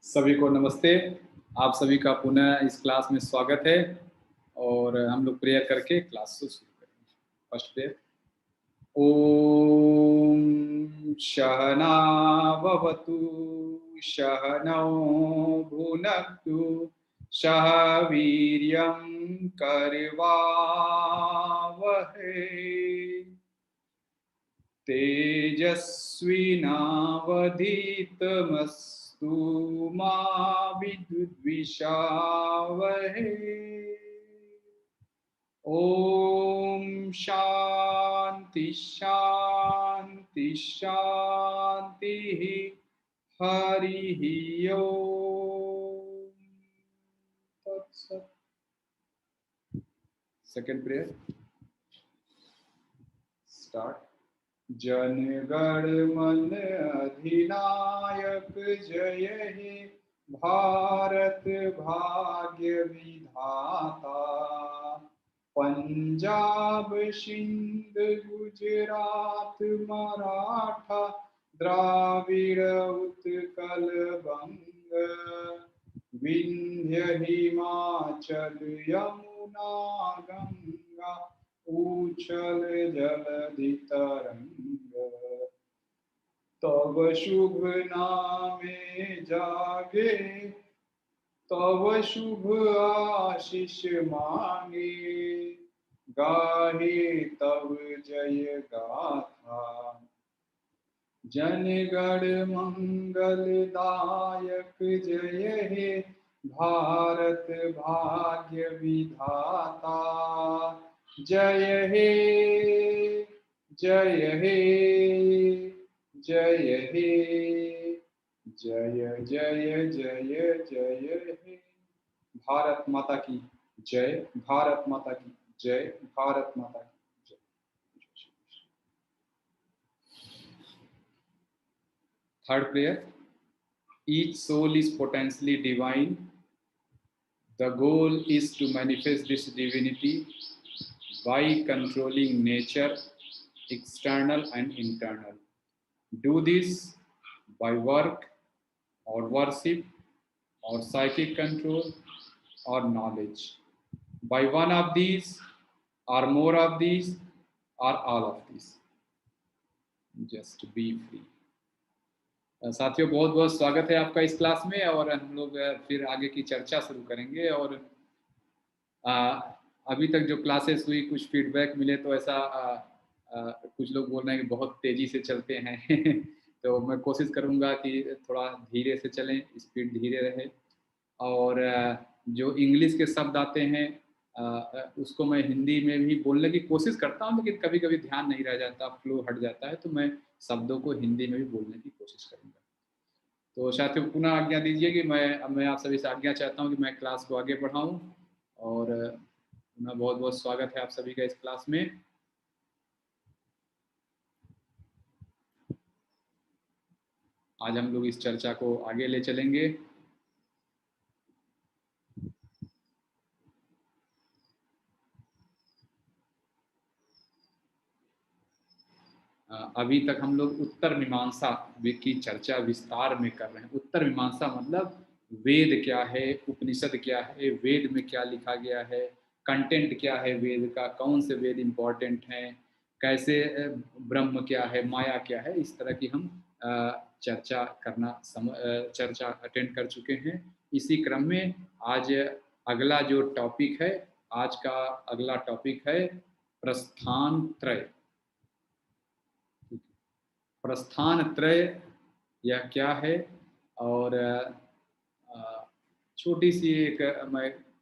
सभी को नमस्ते। आप सभी का पुनः इस क्लास में स्वागत है और हम लोग प्रेयर करके क्लास को शुरू करेंगे। First prayer. ओम सहना भवतु सहनौ भुनक्तु सह वीर्यं करवावहै तेजस्विनावधीतमस्तु मा विद्विषावहै। ओम शांति शांति शांति। हरि ओम तत्सत। Second prayer start. Jana Gana मन अधिनायक जय हे भारत भाग्य विधाता। पंजाब सिंध गुजरात मराठा द्राविड़ उत्कल बंग विंध्य हिमाचल यमुना गंगा उछल जलधि तरंग। तब शुभ नामे जागे तब शुभ आशीष मांगे गाहे तब जय गाथा। जन गण मंगल दायक जय हे भारत भाग्य विधाता। जय हे जय हे जय हे जय जय जय जय हे। भारत माता की जय। भारत माता की जय। भारत माता की जय। Third prayer. Each soul is potentially divine. The goal is to manifest this divinity by controlling nature, external and internal. Do this by work or worship or psychic control or knowledge. By one of these or more of these or all of these. Just be free. साथियों बहुत बहुत स्वागत है आपका इस class में और हम लोग फिर आगे की चर्चा शुरू करेंगे। और अभी तक जो क्लासेस हुई कुछ फीडबैक मिले तो ऐसा कुछ लोग बोल रहे हैं कि बहुत तेजी से चलते हैं तो मैं कोशिश करूंगा कि थोड़ा धीरे से चलें, स्पीड धीरे रहे। और जो इंग्लिश के शब्द आते हैं उसको मैं हिंदी में भी बोलने की कोशिश करता हूं, लेकिन कभी कभी ध्यान नहीं रह जाता, फ्लो हट जाता है, तो मैं शब्दों को हिंदी में भी बोलने की कोशिश करूंगा। तो साथियों पुनः आज्ञा दीजिए कि मैं आप सभी से आज्ञा चाहता हूं कि मैं क्लास को आगे बढ़ाऊं। और पुनः बहुत बहुत स्वागत है आप सभी का इस क्लास में। आज हम लोग इस चर्चा को आगे ले चलेंगे। अभी तक हम लोग उत्तर मीमांसा की चर्चा विस्तार में कर रहे हैं। उत्तर मीमांसा मतलब वेद क्या है, उपनिषद क्या है, वेद में क्या लिखा गया है, कंटेंट क्या है वेद का, कौन से वेद इंपॉर्टेंट हैं, कैसे ब्रह्म क्या है, माया क्या है, इस तरह की हम चर्चा अटेंड कर चुके हैं। इसी क्रम में आज अगला जो टॉपिक है, आज का अगला टॉपिक है प्रस्थान त्रय। प्रस्थान त्रय यह क्या है? और छोटी सी एक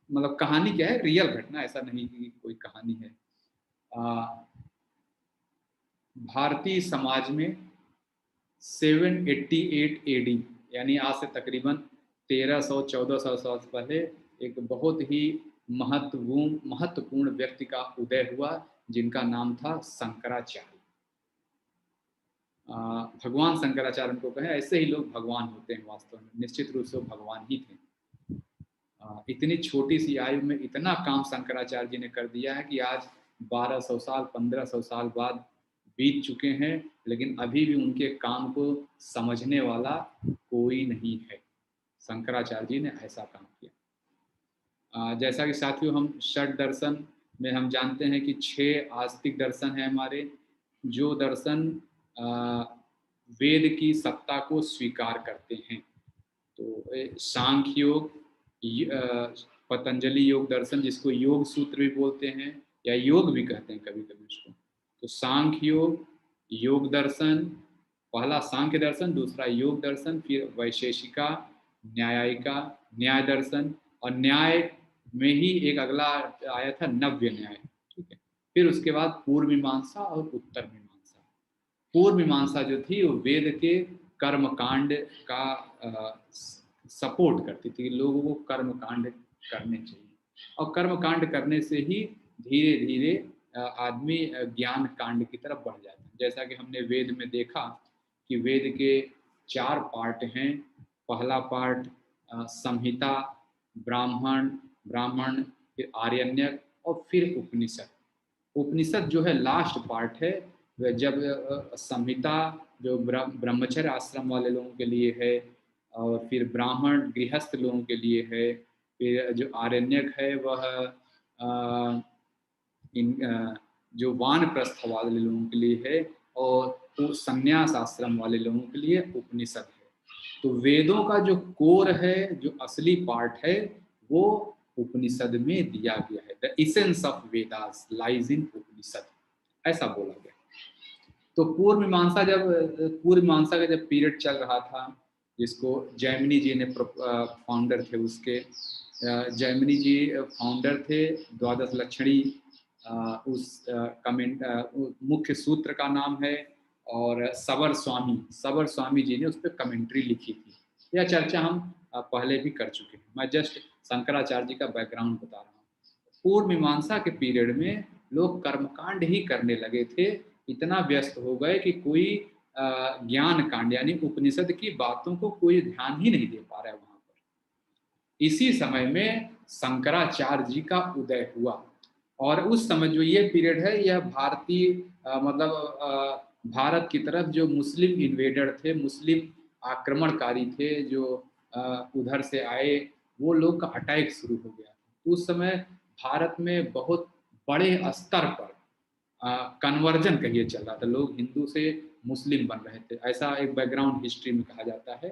मतलब कहानी क्या है, रियल घटना, ऐसा नहीं कि कोई कहानी है। भारतीय समाज में 788 AD यानी आज से तकरीबन 1300-1400 साल पहले एक बहुत ही महत्वपूर्ण व्यक्ति का उदय हुआ, जिनका नाम था शंकराचार्य। भगवान शंकराचार्य उनको कहें, ऐसे ही लोग भगवान होते हैं वास्तव में, निश्चित रूप से वो भगवान ही थे। इतनी छोटी सी आयु में इतना काम शंकराचार्य जी ने कर दिया है कि आज 1200 साल 1500 साल बाद बीत चुके हैं, लेकिन अभी भी उनके काम को समझने वाला कोई नहीं है। शंकराचार्य जी ने ऐसा काम किया। जैसा कि साथियों हम षट दर्शन में हम जानते हैं कि 6 आस्तिक दर्शन हैं हमारे, जो दर्शन वेद की सत्ता को स्वीकार करते हैं। तो सांख्य योग, पतंजलि योग दर्शन जिसको योग सूत्र भी बोलते हैं या योग भी कहते हैं कभी कभी उसको। तो सांख्य योग, योग दर्शन, पहला सांख्य दर्शन, दूसरा योग दर्शन, फिर वैशेषिका, न्यायिका, न्याय दर्शन, और न्याय में ही एक अगला आया था नव्य न्याय। ठीक है, फिर उसके बाद पूर्व मीमांसा और उत्तर मीमांसा। पूर्व मीमांसा जो थी वो वेद के कर्म कांड का सपोर्ट करती थी, लोगों को कर्म कांड करने चाहिए, और कर्म कांड करने से ही धीरे धीरे आदमी ज्ञान कांड की तरफ बढ़ जाता है। जैसा कि हमने वेद में देखा कि वेद के 4 पार्ट हैं। पहला पार्ट संहिता, ब्राह्मण, फिर आर्यण्यक और फिर उपनिषद। उपनिषद जो है लास्ट पार्ट है, जब संहिता जो ब्रह्मचर्य आश्रम वाले लोगों के लिए है, और फिर ब्राह्मण गृहस्थ लोगों के लिए है, फिर जो आरण्यक है वह जो वानप्रस्थ वाले लोगों के लिए है, और संन्यास आश्रम वाले लोगों के लिए उपनिषद है। तो वेदों का जो कोर है, जो असली पार्ट है, वो उपनिषद में दिया गया है। The essence of Vedas lies in Upanishad, ऐसा बोला गया। तो पूर्व मीमांसा का जब पीरियड चल रहा था, जिसको जैमिनी जी ने फाउंडर थे उसके, जैमिनी जी फाउंडर थे। द्वादश लक्षणी उस कमेंट मुख्य सूत्र का नाम है, और सबर स्वामी जी ने उस पर कमेंट्री लिखी थी। यह चर्चा हम पहले भी कर चुके हैं, मैं जस्ट शंकराचार्य जी का बैकग्राउंड बता रहा हूँ। पूर्व मीमांसा के पीरियड में लोग कर्मकांड ही करने लगे थे, इतना व्यस्त हो गए कि कोई ज्ञान कांड यानी उपनिषद की बातों को कोई ध्यान ही नहीं दे पा रहा है वहां पर। इसी समय में शंकराचार्य जी का उदय हुआ, और उस समय जो ये पीरियड है, यह भारतीय भारत की तरफ जो मुस्लिम इन्वेडर थे, मुस्लिम आक्रमणकारी थे, जो उधर से आए, वो लोग का अटैक शुरू हो गया। उस समय भारत में बहुत बड़े स्तर पर कन्वर्जन कहिए चल रहा था, लोग हिंदू से मुस्लिम बन रहे थे, ऐसा एक बैकग्राउंड हिस्ट्री में कहा जाता है।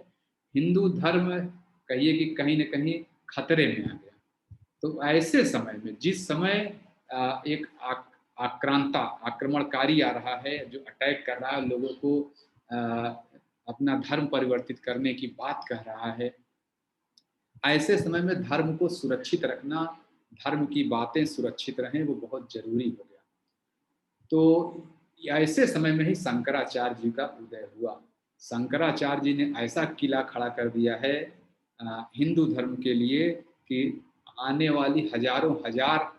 हिंदू धर्म कहिए कि कहीं न कहीं खतरे में आ गया। तो ऐसे समय में, जिस समय एक आक्रमणकारी आ रहा है, जो अटैक कर रहा है, लोगों को अपना धर्म परिवर्तित करने की बात कह रहा है, ऐसे समय में धर्म को सुरक्षित रखना, धर्म की बातें सुरक्षित रहें, वो बहुत जरूरी हो गया। तो ऐसे समय में ही शंकराचार्य जी का उदय हुआ। शंकराचार्य जी ने ऐसा किला खड़ा कर दिया है हिंदू धर्म के लिए कि आने वाली हजारों हजार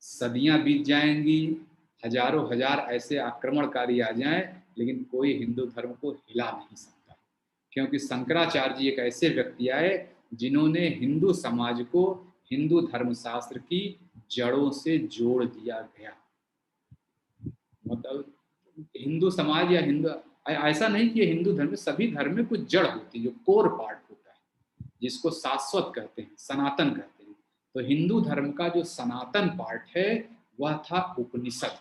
सदियां बीत जाएंगी, हजारों हजार ऐसे आक्रमणकारी आ जाएं, लेकिन कोई हिंदू धर्म को हिला नहीं सकता, क्योंकि शंकराचार्य जी एक ऐसे व्यक्ति आए जिन्होंने हिंदू समाज को हिंदू धर्मशास्त्र की जड़ों से जोड़ दिया गया। मतलब हिंदू समाज या हिंदू, ऐसा नहीं कि हिंदू धर्म में, सभी धर्म में कुछ जड़ होती है, जो कोर पार्ट होता है, जिसको शाश्वत कहते हैं, सनातन कहते हैं। तो हिंदू धर्म का जो सनातन पार्ट है वह था उपनिषद।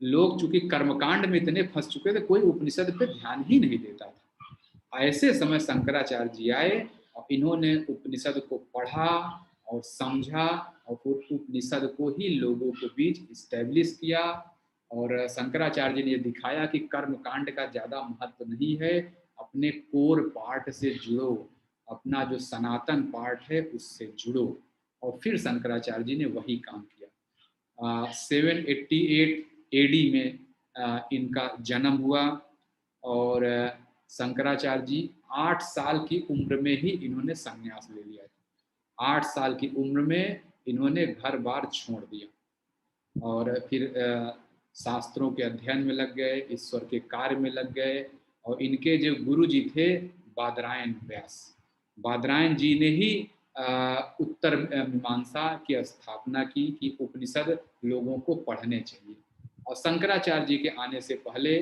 लोग चूंकि कर्मकांड में इतने फंस चुके थे, कोई उपनिषद पे ध्यान ही नहीं देता था। ऐसे समय शंकराचार्य जी आए और इन्होंने उपनिषद को पढ़ा और समझा, और फिर उपनिषद को ही लोगों के बीच इस्टेब्लिश किया। और शंकराचार्य जी ने दिखाया कि कर्म कांड का ज्यादा महत्व नहीं है, अपने कोर पार्ट से जुड़ो, अपना जो सनातन पार्ट है उससे जुड़ो। और फिर शंकराचार्य जी ने वही काम किया। 788 एडी में इनका जन्म हुआ, और शंकराचार्य जी 8 साल की उम्र में ही इन्होंने संन्यास ले लिया था। 8 साल की उम्र में इन्होंने घर बार छोड़ दिया, और फिर शास्त्रों के अध्ययन में लग गए, ईश्वर के कार्य में लग गए। और इनके जो गुरु जी थे बादरायण व्यास, बादरायण जी ने ही उत्तर मीमांसा की स्थापना की कि उपनिषद लोगों को पढ़ने चाहिए। और शंकराचार्य जी के आने से पहले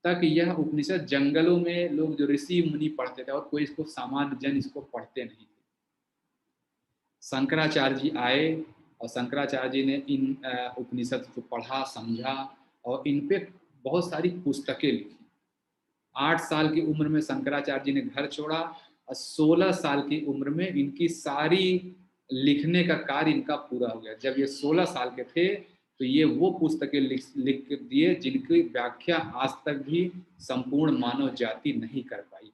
तक यह उपनिषद जंगलों में लोग जो ऋषि मुनि पढ़ते थे और कोई इसको सामान्य जन इसको पढ़ते नहीं थे। शंकराचार्य जी आए और शंकराचार्य जी ने इन उपनिषद को पढ़ा, समझा और इन पे बहुत सारी पुस्तकें लिखी। 8 साल की उम्र में शंकराचार्य जी ने घर छोड़ा और 16 साल की उम्र में इनकी सारी लिखने का कार्य इनका पूरा हो गया। जब ये 16 साल के थे तो ये वो पुस्तकें लिख दिए जिनकी व्याख्या आज तक भी संपूर्ण मानव जाति नहीं कर पाई,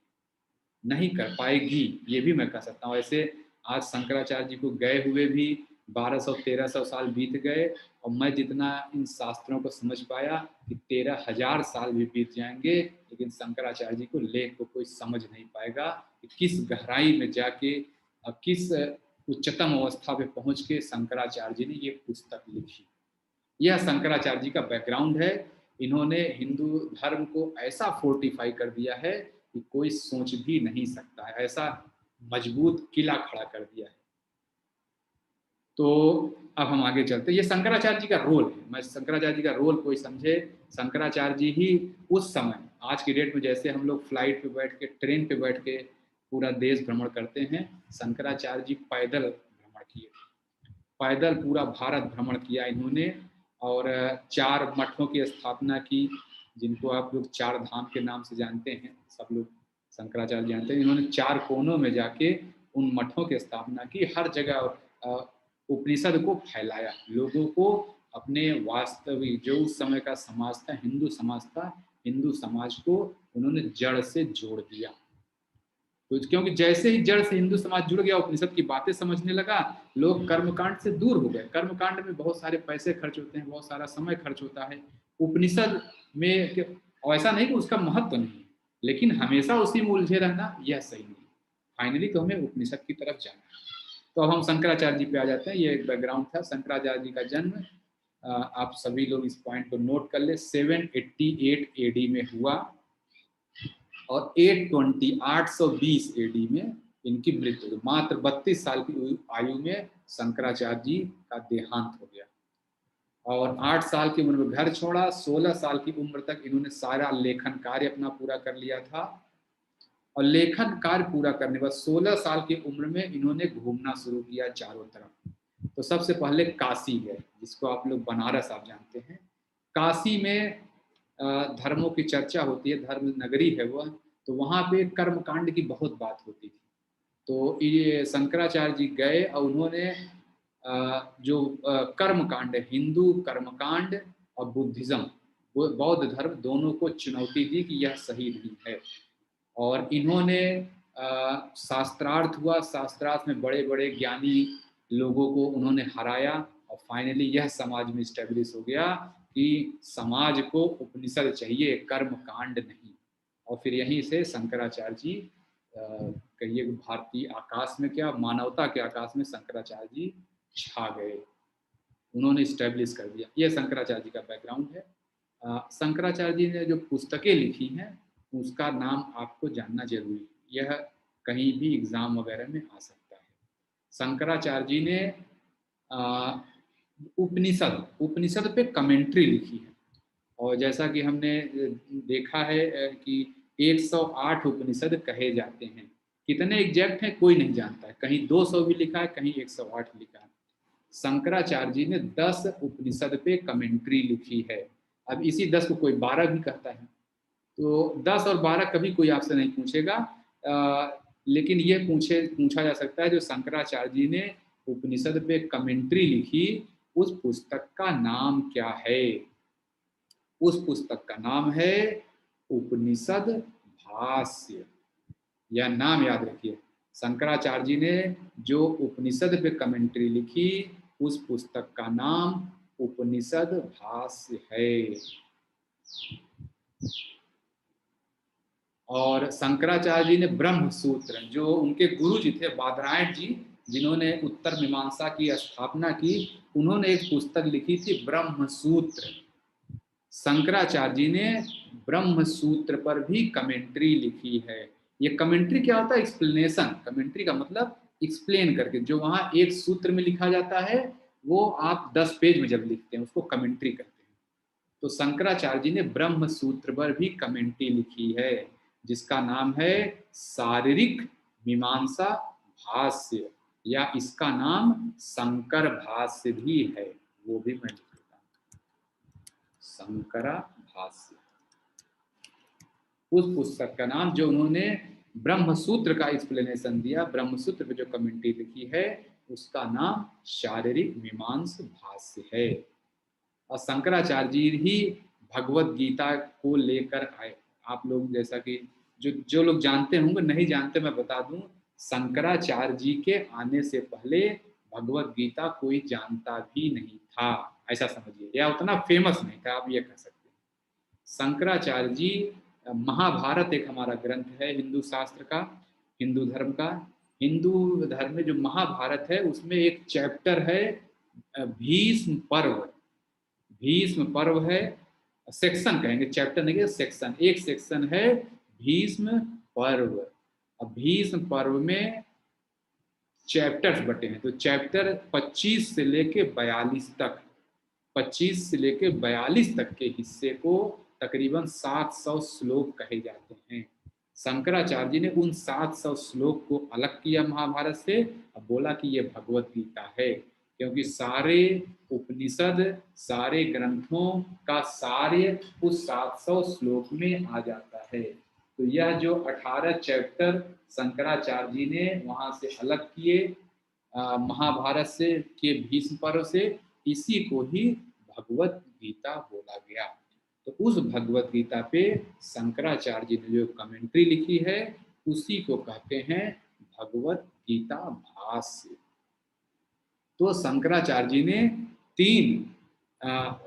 नहीं कर पाएगी, ये भी मैं कह सकता हूँ। ऐसे आज शंकराचार्य जी को गए हुए भी 1200-1300 साल बीत गए और मैं जितना इन शास्त्रों को समझ पाया कि 13,000 साल भी बीत जाएंगे, लेकिन शंकराचार्य जी को लेख को कोई समझ नहीं पाएगा कि किस गहराई में जाके और किस उच्चतम अवस्था पे पहुंच के शंकराचार्य जी ने ये पुस्तक लिखी। यह शंकराचार्य जी का बैकग्राउंड है। इन्होंने हिंदू धर्म को ऐसा फोर्टिफाई कर दिया है कि कोई सोच भी नहीं सकता है, ऐसा मजबूत किला खड़ा कर दिया है। तो अब हम आगे चलते हैं। ये शंकराचार्य जी का रोल है। मैं शंकराचार्य जी का रोल कोई समझे, शंकराचार्य जी ही उस समय, आज की डेट में जैसे हम लोग फ्लाइट पे बैठ के, ट्रेन पे बैठ के पूरा देश भ्रमण करते हैं, शंकराचार्य जी पैदल भ्रमण किए, पैदल पूरा भारत भ्रमण किया इन्होंने और 4 मठों की स्थापना की, जिनको आप लोग 4 धाम के नाम से जानते हैं, सब लोग शंकराचार्य जानते हैं। इन्होंने 4 कोनों में जाके उन मठों की स्थापना की, हर जगह उपनिषद को फैलाया, लोगों को अपने वास्तविक जो उस समय का समाज था, हिंदू समाज था, हिंदू समाज को उन्होंने जड़ से जोड़ दिया। तो क्योंकि जैसे ही जड़ से हिंदू समाज जुड़ गया, उपनिषद की बातें समझने लगा, लोग कर्मकांड से दूर हो गए। कर्मकांड में बहुत सारे पैसे खर्च होते हैं, बहुत सारा समय खर्च होता है। उपनिषद में ऐसा नहीं कि उसका महत्व नहीं, लेकिन हमेशा उसी में उलझे रहना यह सही नहीं। फाइनली तो हमें उपनिषद की तरफ जाना है। तो अब हम शंकराचार्य जी पे आ जाते हैं। ये एक बैकग्राउंड था। शंकराचार्य जी का जन्म, आप सभी लोग इस पॉइंट को नोट कर ले, 788 एडी में हुआ और 820 एडी में इनकी मृत्यु हुई। मात्र 32 साल की आयु में शंकराचार्य जी का देहांत हो गया और 8 साल की उम्र में घर छोड़ा। 16 साल की उम्र तक इन्होंने सारा लेखन कार्य अपना पूरा कर लिया था और लेखन कार्य पूरा करने के बाद 16 साल की उम्र में इन्होंने घूमना शुरू किया चारों तरफ। तो सबसे पहले काशी गए, जिसको आप लोग बनारस आप जानते हैं। काशी में धर्मों की चर्चा होती है, धर्म नगरी है वह, तो वहाँ पे कर्मकांड की बहुत बात होती थी। तो ये शंकराचार्य जी गए और उन्होंने जो कर्मकांड, हिंदू कर्मकांड और बुद्धिज्म, बौद्ध धर्म, दोनों को चुनौती दी कि यह सही नहीं है। और इन्होंने शास्त्रार्थ हुआ, शास्त्रार्थ में बड़े बड़े ज्ञानी लोगों को उन्होंने हराया और फाइनली यह समाज में स्टेब्लिश हो गया कि समाज को उपनिषद चाहिए, कर्म कांड नहीं। और फिर यहीं से शंकराचार्य जी कहिए भारतीय आकाश में, क्या मानवता के आकाश में शंकराचार्य जी छा गए, उन्होंने स्टेब्लिश कर दिया। यह शंकराचार्य जी का बैकग्राउंड है। शंकराचार्य जी ने जो पुस्तकें लिखी हैं उसका नाम आपको जानना जरूरी है, यह कहीं भी एग्जाम वगैरह में आ सकता है। शंकराचार्य जी ने उपनिषद पे कमेंट्री लिखी है और जैसा कि हमने देखा है कि 108 उपनिषद कहे जाते हैं। कितने एग्जैक्ट हैं कोई नहीं जानता है, कहीं 200 भी लिखा है, कहीं 108 लिखा है। शंकराचार्य जी ने 10 उपनिषद पे कमेंट्री लिखी है। अब इसी 10 को कोई 12 भी कहता है, तो 10 और 12 कभी कोई आपसे नहीं पूछेगा, लेकिन ये पूछा जा सकता है जो शंकराचार्य जी ने उपनिषद पे कमेंट्री लिखी, उस पुस्तक का नाम क्या है। उस पुस्तक का नाम है उपनिषद भाष्य। यह नाम याद रखिए, शंकराचार्य जी ने जो उपनिषद पे कमेंट्री लिखी, उस पुस्तक का नाम उपनिषद भाष्य है। और शंकराचार्य जी ने ब्रह्म सूत्र, जो उनके गुरु जी थे बादरायण जी, जिन्होंने उत्तर मीमांसा की स्थापना की, उन्होंने एक पुस्तक लिखी थी ब्रह्म सूत्र। शंकराचार्य जी ने ब्रह्म सूत्र पर भी कमेंट्री लिखी है। ये कमेंट्री क्या होता है? एक्सप्लेनेशन। कमेंट्री का मतलब एक्सप्लेन करके, जो वहाँ एक सूत्र में लिखा जाता है वो आप 10 पेज में जब लिखते हैं उसको कमेंट्री कहते हैं। तो शंकराचार्य जी ने ब्रह्म सूत्र पर भी कमेंट्री लिखी है, जिसका नाम है शारीरिक मीमांसा भाष्य, या इसका नाम शंकर भाष्य भी है, वो भी मैं लिख देता हूँ, शंकरा भाष्य। उस पुस्तक का नाम जो उन्होंने ब्रह्म सूत्र का एक्सप्लेनेशन दिया, ब्रह्म सूत्र पे जो कमेंट्री लिखी है, उसका नाम शारीरिक मीमांस भाष्य है। और शंकराचार्य जी ही भगवत गीता को लेकर आए। आप लोग जैसा कि जो लोग जानते होंगे, नहीं जानते मैं बता दूं, शंकराचार्य जी के आने से पहले भगवत गीता कोई जानता भी नहीं था, ऐसा समझिए, या उतना फेमस नहीं था, आप ये कह सकते हैं। शंकराचार्य जी, महाभारत एक हमारा ग्रंथ है हिंदू शास्त्र का, हिंदू धर्म का। हिंदू धर्म में जो महाभारत है उसमें एक चैप्टर है भीष्म पर्व। भीष्म पर्व है, सेक्शन कहेंगे, चैप्टर नहीं, सेक्शन, एक सेक्शन है भीष्म पर्व। अब भीष्म पर्व में चैप्टर्स बटे हैं, तो चैप्टर 25 से लेके 42 तक, 25 से लेके 42 तक के हिस्से को तकरीबन 700 श्लोक कहे जाते हैं। शंकराचार्य जी ने उन 700 श्लोक को अलग किया महाभारत से, अब बोला कि ये भगवत गीता है, क्योंकि सारे उपनिषद, सारे ग्रंथों का सारे उस 700 श्लोक में आ जाता है। तो यह जो 18 चैप्टर शंकराचार्य जी ने वहां से अलग किए महाभारत से के भीष्म पर्व से, इसी को ही भगवत गीता बोला गया। तो उस भगवत गीता पे शंकराचार्य जी ने जो कमेंट्री लिखी है, उसी को कहते हैं भगवत गीता भाष्य। तो शंकराचार्य जी ने 3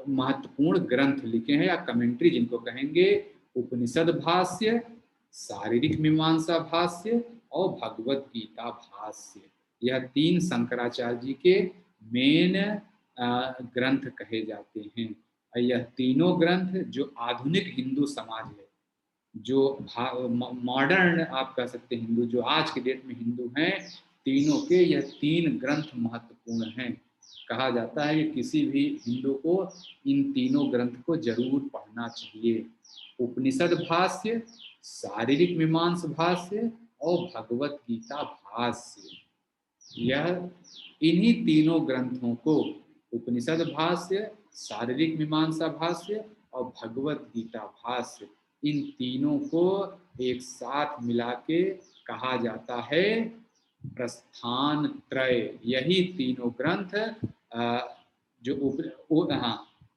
महत्वपूर्ण ग्रंथ लिखे हैं, या कमेंट्री जिनको कहेंगे, उपनिषद भाष्य, शारीरिक मीमांसा भाष्य और भगवत गीता भाष्य। यह 3 शंकराचार्य जी के मेन ग्रंथ कहे जाते हैं। यह तीनों ग्रंथ जो आधुनिक हिंदू समाज है, जो मॉडर्न आप कह सकते हैं हिंदू, जो आज के डेट में हिंदू हैं, तीनों के यह 3 ग्रंथ महत्वपूर्ण हैं। कहा जाता है कि किसी भी हिंदू को इन तीनों ग्रंथ को जरूर पढ़ना चाहिए, उपनिषद भाष्य, शारीरिक मीमांस भाष्य और भगवत गीता भाष्य। यह इन्हीं तीनों ग्रंथों को, उपनिषद भाष्य, शारीरिक मीमांसा भाष्य और भगवत गीता भाष्य, इन तीनों को एक साथ मिला के कहा जाता है प्रस्थान त्रय। यही तीनों ग्रंथ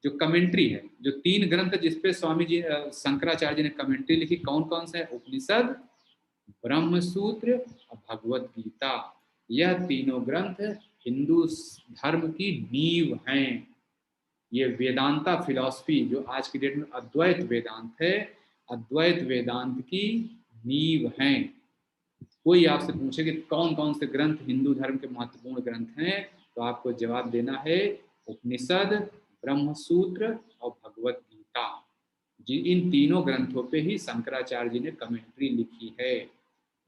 जो कमेंट्री है, जो 3 ग्रंथ जिसपे स्वामी जी शंकराचार्य जी ने कमेंट्री लिखी, कौन कौन से हैं? उपनिषद, ब्रह्म सूत्र और भगवत गीता। यह तीनों ग्रंथ हिंदू धर्म की नींव हैं। ये वेदांता फिलॉसफी जो आज की डेट में अद्वैत वेदांत है, अद्वैत वेदांत की नींव हैं। कोई आपसे पूछे कि कौन कौन से ग्रंथ हिंदू धर्म के महत्वपूर्ण ग्रंथ हैं, तो आपको जवाब देना है उपनिषद, ब्रह्म सूत्र और भगवत गीता। जी, इन तीनों ग्रंथों पे ही शंकराचार्य जी ने कमेंट्री लिखी है।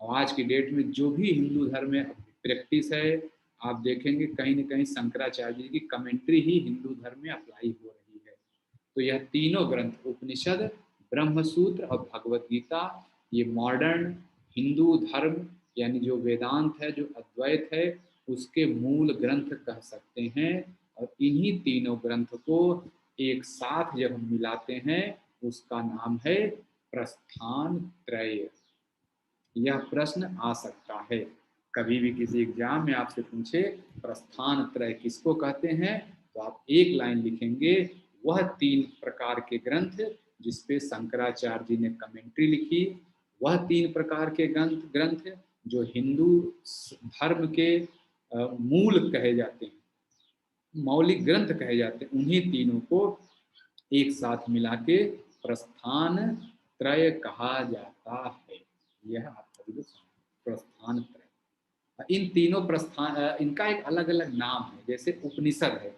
और आज की डेट में जो भी हिंदू धर्म में प्रैक्टिस है, आप देखेंगे कहीं न कहीं शंकराचार्य जी की कमेंट्री ही हिंदू धर्म में अप्लाई हो रही है। तो यह तीनों ग्रंथ, उपनिषद, ब्रह्म सूत्र और भगवत गीता, ये मॉडर्न हिंदू धर्म यानी जो वेदांत है, जो अद्वैत है, उसके मूल ग्रंथ कह सकते हैं। और इन्हीं तीनों ग्रंथ को एक साथ जब हम मिलाते हैं, उसका नाम है प्रस्थान त्रय। यह प्रश्न आ सकता है कभी भी किसी एग्जाम में आपसे पूछे प्रस्थान त्रय किसको कहते हैं, तो आप एक लाइन लिखेंगे, वह 3 प्रकार के ग्रंथ जिसपे शंकराचार्य जी ने कमेंट्री लिखी, वह 3 प्रकार के ग्रंथ जो हिंदू धर्म के मूल कहे जाते हैं, मौलिक ग्रंथ कहे जाते हैं, उन्हीं तीनों को एक साथ मिला के प्रस्थान त्रय कहा जाता है। यह आपका प्रस्थान त्रय। इन तीनों प्रस्थान, इनका एक अलग अलग नाम है। जैसे उपनिषद है,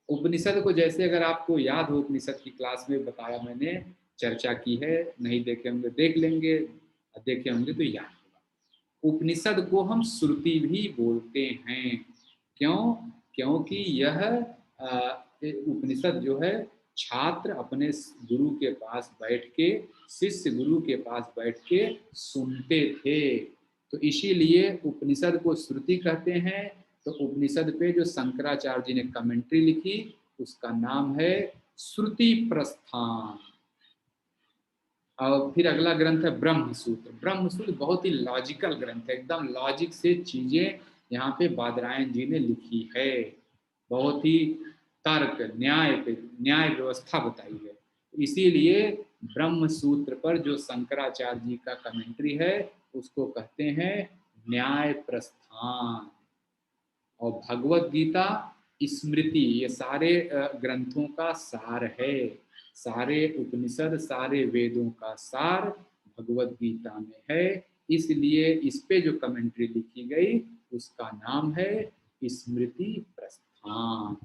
उपनिषद को जैसे अगर आपको याद हो, उपनिषद की क्लास में बताया मैंने, चर्चा की है, नहीं देखे होंगे देख लेंगे, देखे होंगे तो याद होगा। उपनिषद को हम श्रुति भी बोलते हैं। क्यों? क्योंकि यह उपनिषद जो है छात्र अपने गुरु के पास बैठ के, शिष्य गुरु के पास बैठ के सुनते थे। तो इसीलिए उपनिषद को श्रुति कहते हैं। तो उपनिषद पे जो शंकराचार्य जी ने कमेंट्री लिखी उसका नाम है श्रुति प्रस्थान। और फिर अगला ग्रंथ है ब्रह्मसूत्र। ब्रह्मसूत्र बहुत ही लॉजिकल ग्रंथ है, एकदम लॉजिक से चीजें यहाँ पे बादरायण जी ने लिखी है। बहुत ही तर्क न्याय पे न्याय व्यवस्था बताई है। इसीलिए ब्रह्मसूत्र पर जो शंकराचार्य जी का कमेंट्री है उसको कहते हैं न्याय प्रस्थान। और भगवत गीता स्मृति, ये सारे ग्रंथों का सार है। सारे उपनिषद सारे वेदों का सार भगवत गीता में है। इसलिए इस पे जो कमेंट्री लिखी गई उसका नाम है स्मृति प्रस्थान।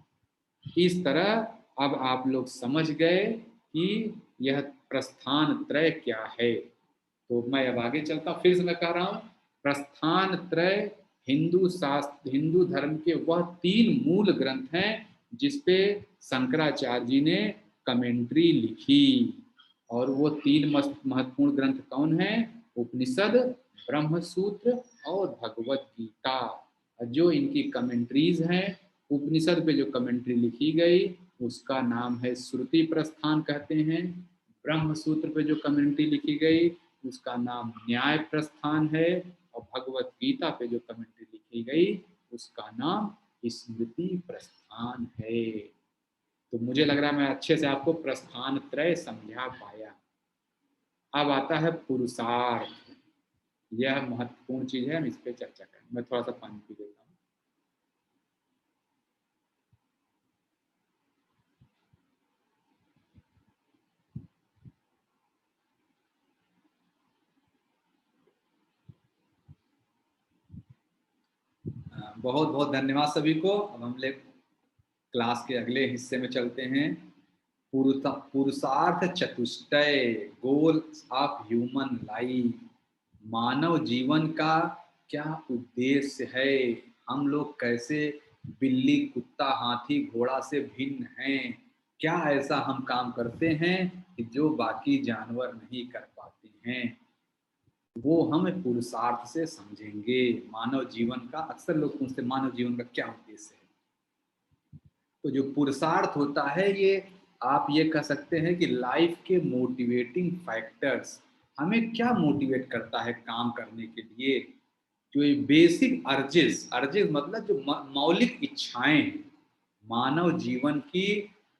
इस तरह अब आप लोग समझ गए कि यह प्रस्थान त्रय क्या है। तो मैं अब आगे चलता, फिर से मैं कह रहा हूँ, प्रस्थान त्रय हिंदू शास्त्र, हिंदू धर्म के वह 3 मूल ग्रंथ हैं जिसपे शंकराचार्य जी ने कमेंट्री लिखी। और वो 3 महत्वपूर्ण ग्रंथ कौन हैं? उपनिषद, ब्रह्मसूत्र और भगवत गीता। जो इनकी कमेंट्रीज हैं, उपनिषद पे जो कमेंट्री लिखी गई उसका नाम है श्रुति प्रस्थान कहते हैं। ब्रह्मसूत्र पे जो कमेंट्री लिखी गई उसका नाम न्याय प्रस्थान है। और भगवत गीता पे जो कमेंट्री लिखी गई उसका नाम स्मृति प्रस्थान है। तो मुझे लग रहा है मैं अच्छे से आपको प्रस्थान त्रय समझा पाया। अब आता है पुरुषार्थ। यह महत्वपूर्ण चीज है, हम इस पे चर्चा करें। मैं थोड़ा सा पानी पी लेता हूँ। बहुत बहुत धन्यवाद सभी को। अब हम लोग क्लास के अगले हिस्से में चलते हैं। पुरुषार्थ चतुष्टय, गोल्स ऑफ ह्यूमन लाइफ। मानव जीवन का क्या उद्देश्य है? हम लोग कैसे बिल्ली कुत्ता हाथी घोड़ा से भिन्न हैं? क्या ऐसा हम काम करते हैं कि जो बाकी जानवर नहीं कर पाते हैं? वो हम पुरुषार्थ से समझेंगे। मानव जीवन का, अक्सर लोग पूछते मानव जीवन का क्या उद्देश्य है। तो जो पुरुषार्थ होता है, ये आप ये कह सकते हैं कि लाइफ के मोटिवेटिंग फैक्टर्स, हमें क्या मोटिवेट करता है काम करने के लिए। जो ये बेसिक अर्जेस, अर्जेस मतलब जो मौलिक इच्छाएं हैं, मानव जीवन की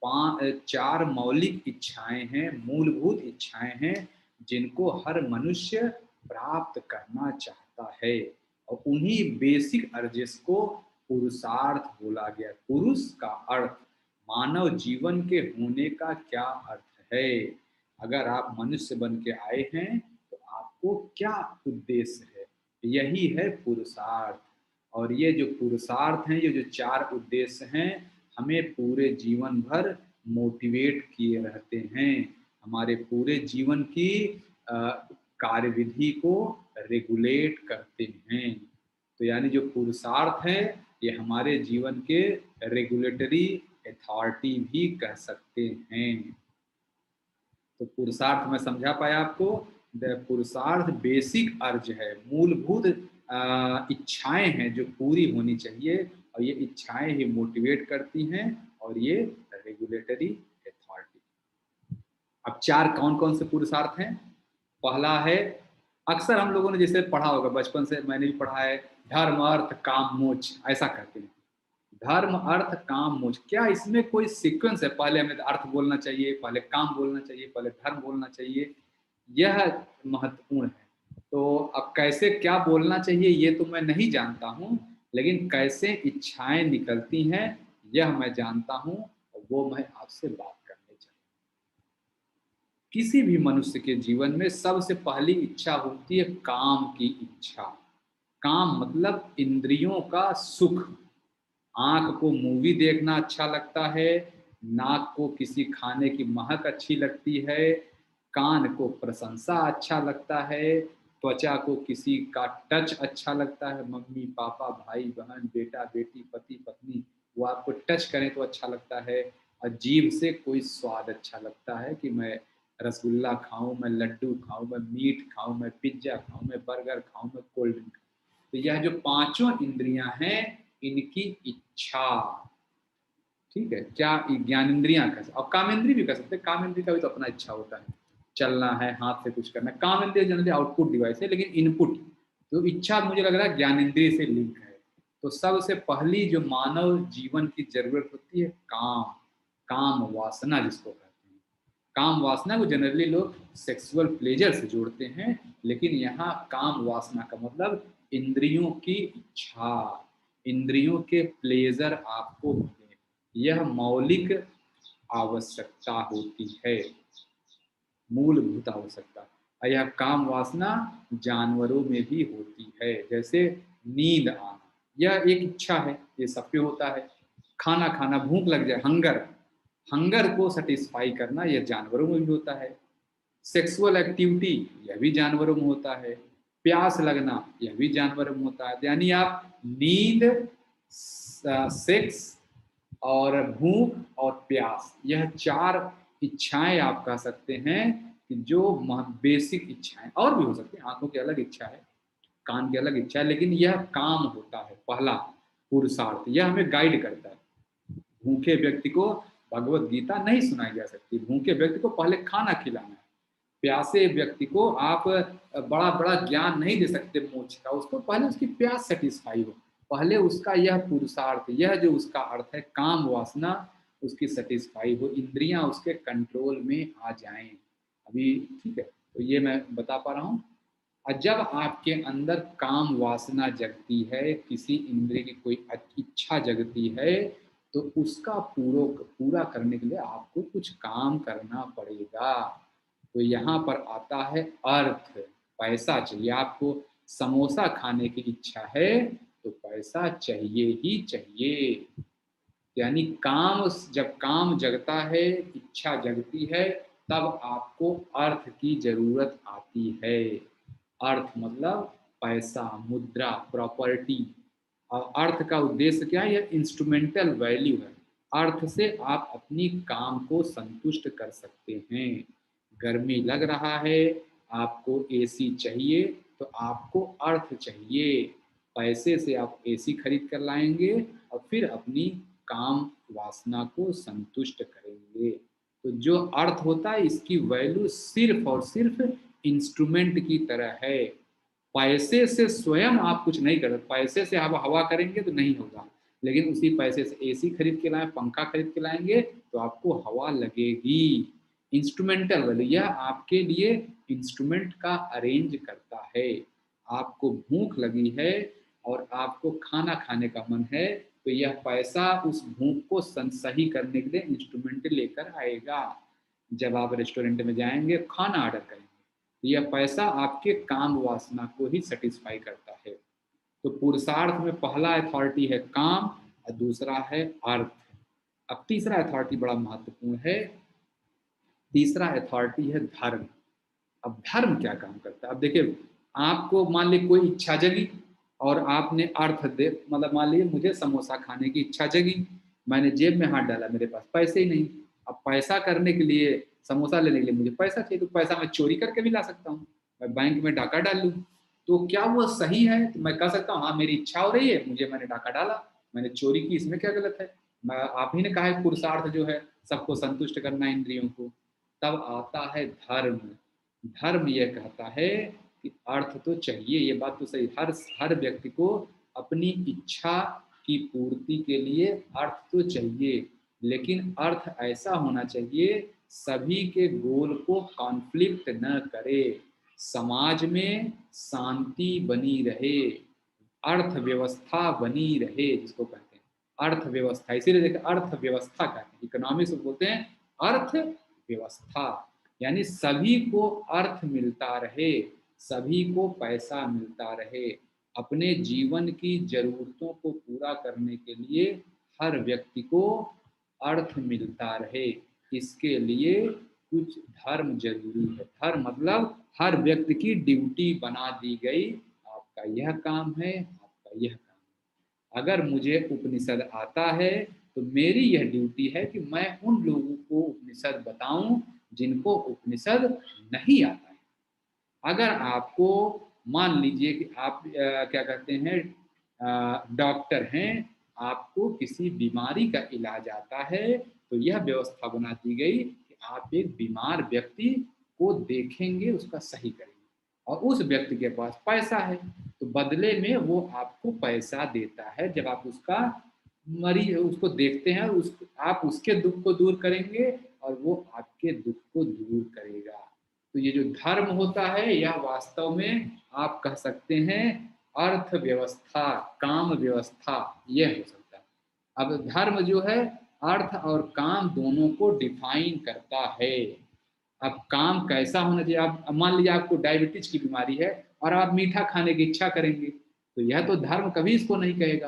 4 मौलिक इच्छाएं हैं, मूलभूत इच्छाएं हैं जिनको हर मनुष्य प्राप्त करना चाहता है। और उन्हीं बेसिक अर्जेस को पुरुषार्थ बोला गया। पुरुष का अर्थ, मानव जीवन के होने का क्या अर्थ है। अगर आप मनुष्य बन के आए हैं तो आपको क्या उद्देश्य है, यही है पुरुषार्थ। और ये जो पुरुषार्थ हैं, ये जो 4 उद्देश्य हैं, हमें पूरे जीवन भर मोटिवेट किए रहते हैं, हमारे पूरे जीवन की कार्यविधि को रेगुलेट करते हैं। तो यानी जो पुरुषार्थ है ये हमारे जीवन के रेगुलेटरी अथॉरिटी भी कह सकते हैं। तो पुरुषार्थ मैं समझा पाया आपको। पुरुषार्थ बेसिक अर्ज है, मूलभूत इच्छाएं हैं जो पूरी होनी चाहिए। और ये इच्छाएं ही मोटिवेट करती हैं और ये रेगुलेटरी अथॉरिटी। अब 4 कौन कौन से पुरुषार्थ हैं? पहला है, अक्सर हम लोगों ने जैसे पढ़ा होगा, बचपन से मैंने भी पढ़ा है, धर्म अर्थ काम मोक्ष, ऐसा कहते हैं। धर्म अर्थ काम मोक्ष, क्या इसमें कोई सीक्वेंस है? पहले हमें अर्थ बोलना चाहिए, पहले काम बोलना चाहिए, पहले धर्म बोलना चाहिए? यह महत्वपूर्ण है। तो अब कैसे क्या बोलना चाहिए ये तो मैं नहीं जानता हूँ, लेकिन कैसे इच्छाएं निकलती हैं यह मैं जानता हूँ, और वो मैं आपसे बात करने चाहिए। किसी भी मनुष्य के जीवन में सबसे पहली इच्छा होती है काम की इच्छा। काम मतलब इंद्रियों का सुख। आंख को मूवी देखना अच्छा लगता है, नाक को किसी खाने की महक अच्छी लगती है, कान को प्रशंसा अच्छा लगता है, त्वचा को किसी का टच अच्छा लगता है, मम्मी पापा भाई बहन बेटा बेटी पति पत्नी वो आपको टच करें तो अच्छा लगता है। और जीभ से कोई स्वाद अच्छा लगता है कि मैं रसगुल्ला खाऊं, मैं लड्डू खाऊं, मैं मीट खाऊं, मैं पिज्जा खाऊं, मैं बर्गर खाऊं, मैं कोल्ड ड्रिंक। तो यह जो पांचों इंद्रियां हैं, इनकी इच्छा, ठीक है, क्या ज्ञान इंद्रियां कर सकते, और काम इंद्रिय भी कर सकते हैं। काम इंद्रिय का भी तो अपना इच्छा होता है, चलना है, हाथ से कुछ करना है। काम इंद्रिय जनरली आउटपुट डिवाइस है, लेकिन इनपुट, तो इच्छा मुझे लग रहा है ज्ञान इंद्रिय से लिंक है। तो सबसे पहली जो मानव जीवन की जरूरत होती है, काम, काम वासना जिसको कहते हैं। काम वासना को जनरली लोग सेक्सुअल प्लेजर से जोड़ते हैं, लेकिन यहाँ काम वासना का मतलब इंद्रियों की इच्छा, इंद्रियों के प्लेजर आपको मिले, यह मौलिक आवश्यकता होती है, मूलभूत आवश्यकता। और यह काम वासना जानवरों में भी होती है, जैसे नींद आना, यह एक इच्छा है, ये सब पे होता है। खाना खाना, भूख लग जाए, हंगर, हंगर को सेटिस्फाई करना, यह जानवरों में भी होता है। सेक्सुअल एक्टिविटी, यह भी जानवरों में होता है। प्यास लगना, यह भी जानवरों में होता है। यानी आप नींद, सेक्स और भूख और प्यास, यह चार इच्छाएं आप कह सकते हैं कि जो बेसिक इच्छाएं, और भी हो सकती हैं, आंखों की अलग इच्छा है, कान की अलग इच्छा है, लेकिन यह काम होता है पहला पुरुषार्थ, यह हमें गाइड करता है। भूखे व्यक्ति को भगवत गीता नहीं सुनाई जा सकती, भूखे व्यक्ति को पहले खाना खिलाना है। प्यासे व्यक्ति को आप बड़ा बड़ा ज्ञान नहीं दे सकते मोक्ष का, उसको पहले उसकी प्यास सेटिस्फाई हो, पहले उसका यह पुरुषार्थ, यह जो उसका अर्थ है काम वासना, उसकी सेटिस्फाई हो, इंद्रियां उसके कंट्रोल में आ जाएं अभी, ठीक है। तो ये मैं बता पा रहा हूँ। और जब आपके अंदर काम वासना जगती है, किसी इंद्रिय की कोई इच्छा जगती है, तो उसका पूरा करने के लिए आपको कुछ काम करना पड़ेगा। तो यहाँ पर आता है अर्थ, पैसा चाहिए आपको। समोसा खाने की इच्छा है तो पैसा चाहिए ही चाहिए। यानी काम, जब काम जगता है, इच्छा जगती है, तब आपको अर्थ की जरूरत आती है। अर्थ मतलब पैसा, मुद्रा, प्रॉपर्टी। और अर्थ का उद्देश्य क्या है? यह इंस्ट्रूमेंटल वैल्यू है। अर्थ से आप अपनी काम को संतुष्ट कर सकते हैं। गर्मी लग रहा है, आपको एसी चाहिए, तो आपको अर्थ चाहिए। पैसे से आप एसी खरीद कर लाएंगे और फिर अपनी काम वासना को संतुष्ट करेंगे। तो जो अर्थ होता है, इसकी वैल्यू सिर्फ और सिर्फ इंस्ट्रूमेंट की तरह है। पैसे से स्वयं आप कुछ नहीं कर सकते, पैसे से आप हवा करेंगे तो नहीं होगा, लेकिन उसी पैसे से एसी खरीद के लाएं, पंखा खरीद के लाएंगे तो आपको हवा लगेगी। इंस्ट्रूमेंटल वैल्यू, यह आपके लिए इंस्ट्रूमेंट का अरेंज करता है। आपको भूख लगी है और आपको खाना खाने का मन है, तो यह पैसा उस भूख को सही करने के लिए इंस्ट्रूमेंट लेकर आएगा। जब आप रेस्टोरेंट में जाएंगे, खाना ऑर्डर करेंगे, यह पैसा आपके काम वासना को ही सेटिस्फाई करता है। तो पुरुषार्थ में पहला अथॉरिटी है काम और दूसरा है अर्थ। अब तीसरा अथॉरिटी बड़ा महत्वपूर्ण है, तीसरा अथॉरिटी है धर्म। अब धर्म क्या काम करता है? अब देखिए, आपको मान लीजिए कोई इच्छा जगी और आपने अर्थ दे, मतलब मान लीजिए मुझे समोसा खाने की इच्छा जगी, मैंने जेब में हाथ डाला, मेरे पास पैसे ही नहीं। अब पैसा करने के लिए, समोसा लेने के लिए मुझे पैसा चाहिए, तो पैसा मैं चोरी करके भी ला सकता हूँ, मैं बैंक में डाका डाल लूँ। तो क्या वो सही है? तो मैं कह सकता हूँ हाँ मेरी इच्छा हो रही है, मैंने डाका डाला, मैंने चोरी की, इसमें क्या गलत है? आप ही ने कहा है पुरुषार्थ जो है सबको संतुष्ट करना, इंद्रियों को। तब आता है धर्म। धर्म यह कहता है कि अर्थ तो चाहिए, ये बात तो सही, हर व्यक्ति को अपनी इच्छा की पूर्ति के लिए अर्थ तो चाहिए, लेकिन अर्थ ऐसा होना चाहिए सभी के गोल को कॉन्फ्लिक्ट न करे, समाज में शांति बनी रहे, अर्थव्यवस्था बनी रहे, जिसको कहते हैं अर्थव्यवस्था। इसीलिए देखिए अर्थव्यवस्था कहते हैं, इकोनॉमिक्स बोलते हैं अर्थव्यवस्था। यानी सभी को अर्थ मिलता रहे, सभी को पैसा मिलता रहे, अपने जीवन की जरूरतों को पूरा करने के लिए हर व्यक्ति को अर्थ मिलता रहे। इसके लिए कुछ धर्म जरूरी है। धर्म मतलब हर व्यक्ति की ड्यूटी बना दी गई, आपका यह काम है, आपका यह काम है। अगर मुझे उपनिषद आता है तो मेरी यह ड्यूटी है कि मैं उन लोगों को उपनिषद बताऊं जिनको उपनिषद नहीं आता है। अगर आपको मान लीजिए कि आप क्या कहते हैं, डॉक्टर हैं, आपको किसी बीमारी का इलाज आता है, तो यह व्यवस्था बना दी गई कि आप एक बीमार व्यक्ति को देखेंगे, उसका सही करेंगे, और उस व्यक्ति के पास पैसा है, तो बदले में वो आपको पैसा देता है। जब आप उसका मरीज उसको देखते हैं, आप उसके दुख को दूर करेंगे और वो आपके दुख को दूर करेगा। तो ये जो धर्म होता है, यह वास्तव में आप कह सकते हैं अर्थव्यवस्था, काम व्यवस्था, यह हो सकता है। अब धर्म जो है अर्थ और काम दोनों को डिफाइन करता है। अब काम कैसा होना चाहिए, आप मान लीजिए आपको डायबिटीज की बीमारी है और आप मीठा खाने की इच्छा करेंगे, तो यह तो धर्म कभी इसको नहीं कहेगा।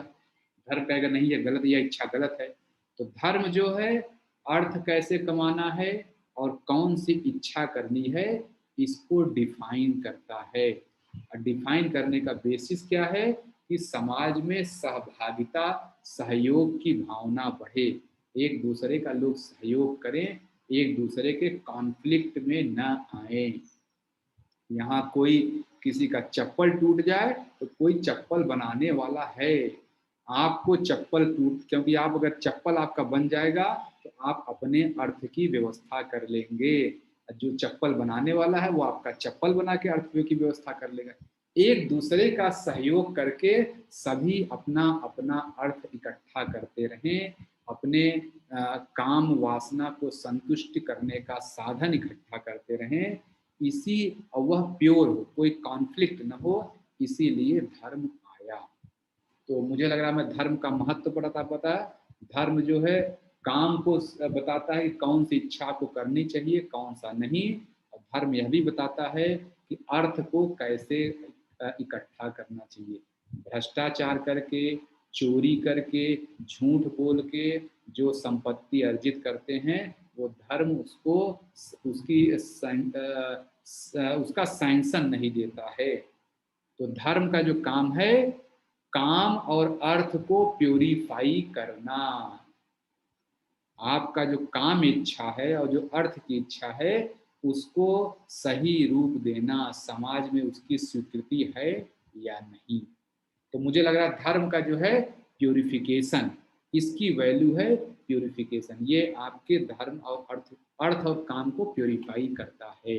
धर्म कहेगा नहीं, ये गलत, यह इच्छा गलत है। तो धर्म जो है अर्थ कैसे कमाना है और कौन सी इच्छा करनी है, इसको डिफाइन करता है। और डिफाइन करने का बेसिस क्या है कि समाज में सहभागिता, सहयोग की भावना बढ़े, एक दूसरे का लोग सहयोग करें, एक दूसरे के कॉन्फ्लिक्ट में न आए। यहाँ कोई किसी का चप्पल टूट जाए तो कोई चप्पल बनाने वाला है। आपको चप्पल टूट, क्योंकि आप अगर चप्पल आपका बन जाएगा तो आप अपने अर्थ की व्यवस्था कर लेंगे। जो चप्पल बनाने वाला है वो आपका चप्पल बना के अर्थ की व्यवस्था कर लेगा। एक दूसरे का सहयोग करके सभी अपना अपना अर्थ इकट्ठा करते रहें, अपने काम वासना को संतुष्ट करने का साधन इकट्ठा करते रहें, इसी वह प्योर हो, कोई कॉन्फ्लिक्ट न हो, इसीलिए धर्म आया। तो मुझे लग रहा है मैं धर्म का महत्व पता। धर्म जो है काम को बताता है कि कौन सी इच्छा को करनी चाहिए, कौन सा नहीं। और धर्म यह भी बताता है कि अर्थ को कैसे इकट्ठा करना चाहिए। भ्रष्टाचार करके, चोरी करके, झूठ बोल के जो संपत्ति अर्जित करते हैं, वो धर्म उसको उसका सैंक्शन नहीं देता है। तो धर्म का जो काम है, काम और अर्थ को प्यूरिफाई करना। आपका जो काम इच्छा है और जो अर्थ की इच्छा है, उसको सही रूप देना, समाज में उसकी स्वीकृति है या नहीं। तो मुझे लग रहा है धर्म का जो है प्यूरिफिकेशन, इसकी वैल्यू है प्यूरिफिकेशन। ये आपके धर्म और अर्थ और काम को प्यूरिफाई करता है।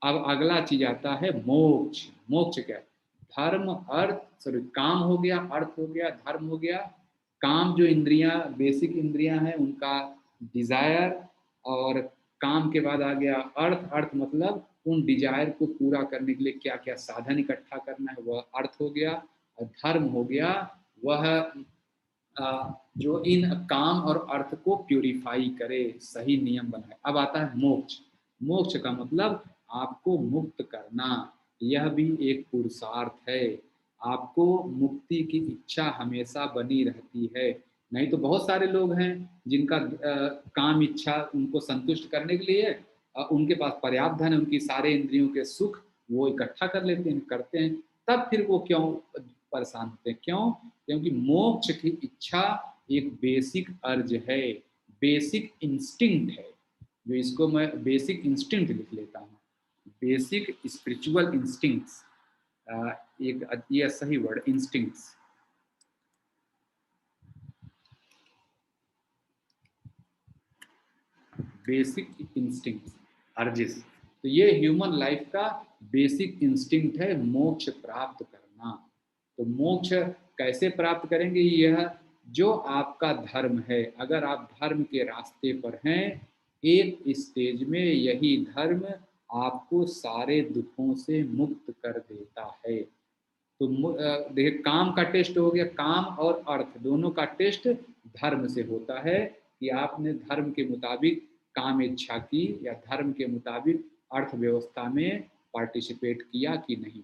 अब अगला चीज आता है मोक्ष। मोक्ष क्या है? धर्म, अर्थ, सॉरी, काम हो गया, अर्थ हो गया, धर्म हो गया। काम जो इंद्रियां, बेसिक इंद्रियां हैं, उनका डिजायर, और काम के बाद आ गया अर्थ। अर्थ मतलब उन डिजायर को पूरा करने के लिए क्या क्या साधन इकट्ठा करना है, वह अर्थ हो गया। और धर्म हो गया वह जो इन काम और अर्थ को प्यूरिफाई करे, सही नियम बनाए। अब आता है मोक्ष। मोक्ष का मतलब आपको मुक्त करना, यह भी एक पुरुषार्थ है। आपको मुक्ति की इच्छा हमेशा बनी रहती है। नहीं तो बहुत सारे लोग हैं जिनका काम इच्छा उनको संतुष्ट करने के लिए उनके पास पर्याप्त धन है, उनकी सारे इंद्रियों के सुख वो इकट्ठा कर लेते हैं, करते हैं, तब फिर वो क्यों परेशान होते हैं? क्यों? क्योंकि मोक्ष की इच्छा एक बेसिक अर्ज है, बेसिक इंस्टिंक्ट है। जो इसको मैं बेसिक इंस्टिंक्ट लिख लेता हूँ, बेसिक स्पिरिचुअल इंस्टिंक्ट्स। एक ये सही word, instincts. Basic instincts, urges. तो ये ह्यूमन लाइफ का बेसिक इंस्टिंक्ट है, मोक्ष प्राप्त करना। तो मोक्ष कैसे प्राप्त करेंगे? यह जो आपका धर्म है, अगर आप धर्म के रास्ते पर हैं, एक स्टेज में यही धर्म आपको सारे दुखों से मुक्त कर देता है। तो देखिए, काम का टेस्ट हो गया, काम और अर्थ दोनों का टेस्ट धर्म से होता है कि आपने धर्म के मुताबिक काम इच्छा की या धर्म के मुताबिक अर्थव्यवस्था में पार्टिसिपेट किया कि नहीं।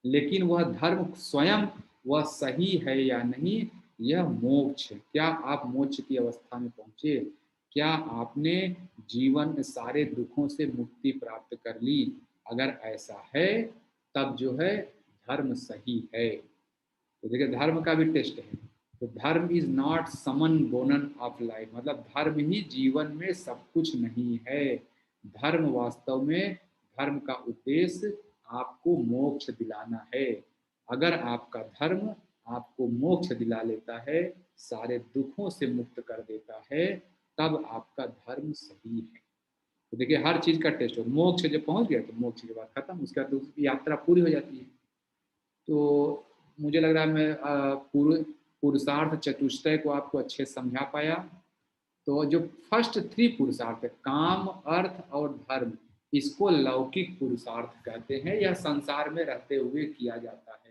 लेकिन वह धर्म स्वयं वह सही है या नहीं, यह मोक्ष है। क्या आप मोक्ष की अवस्था में पहुंचे? क्या आपने जीवन में सारे दुखों से मुक्ति प्राप्त कर ली? अगर ऐसा है तब जो है धर्म सही है। तो देखिए, धर्म का भी टेस्ट है। तो dharma is not summum bonum of life, मतलब धर्म ही जीवन में सब कुछ नहीं है। धर्म वास्तव में, धर्म का उद्देश्य आपको मोक्ष दिलाना है। अगर आपका धर्म आपको मोक्ष दिला लेता है, सारे दुखों से मुक्त कर देता है, तब आपका धर्म सही है। तो देखिए हर चीज का टेस्ट हो, मोक्ष जब पहुंच गया तो मोक्ष के बाद खत्म, उसके बाद तो उसकी यात्रा पूरी हो जाती है। तो मुझे लग रहा है मैं पुरुषार्थ चतुष्टय को आपको अच्छे समझा पाया। तो जो फर्स्ट थ्री पुरुषार्थ है, काम, अर्थ और धर्म, इसको लौकिक पुरुषार्थ कहते हैं, यह संसार में रहते हुए किया जाता है।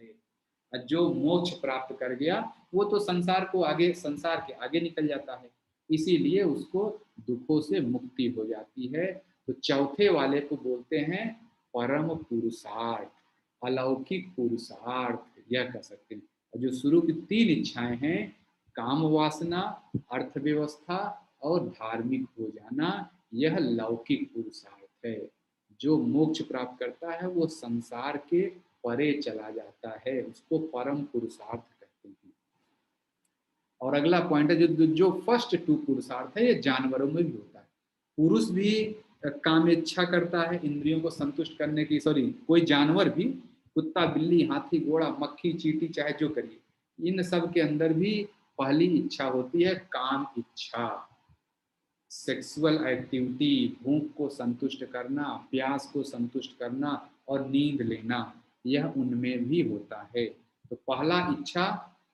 जो मोक्ष प्राप्त कर गया वो तो संसार को आगे, संसार के आगे निकल जाता है, इसीलिए उसको दुखों से मुक्ति हो जाती है। तो चौथे वाले को बोलते हैं परम पुरुषार्थ, अलौकिक पुरुषार्थ यह कह सकते हैं। और जो शुरू की तीन इच्छाएं हैं, काम वासना, अर्थव्यवस्था और धार्मिक हो जाना, यह लौकिक पुरुषार्थ है। जो मोक्ष प्राप्त करता है वो संसार के परे चला जाता है, उसको परम पुरुषार्थ कहते हैं। और अगला पॉइंट है जो फर्स्ट टू पुरुषार्थ है, ये जानवरों में भी होता है। पुरुष भी काम इच्छा करता है इंद्रियों को संतुष्ट करने की, सॉरी कोई जानवर भी, कुत्ता, बिल्ली, हाथी, घोड़ा, मक्खी, चींटी, चाहे जो करिए, इन सब के अंदर भी पहली इच्छा होती है काम इच्छा, सेक्सुअल एक्टिविटी, भूख को संतुष्ट करना, प्यास को संतुष्ट करना और नींद लेना, यह उनमें भी होता है। तो पहला इच्छा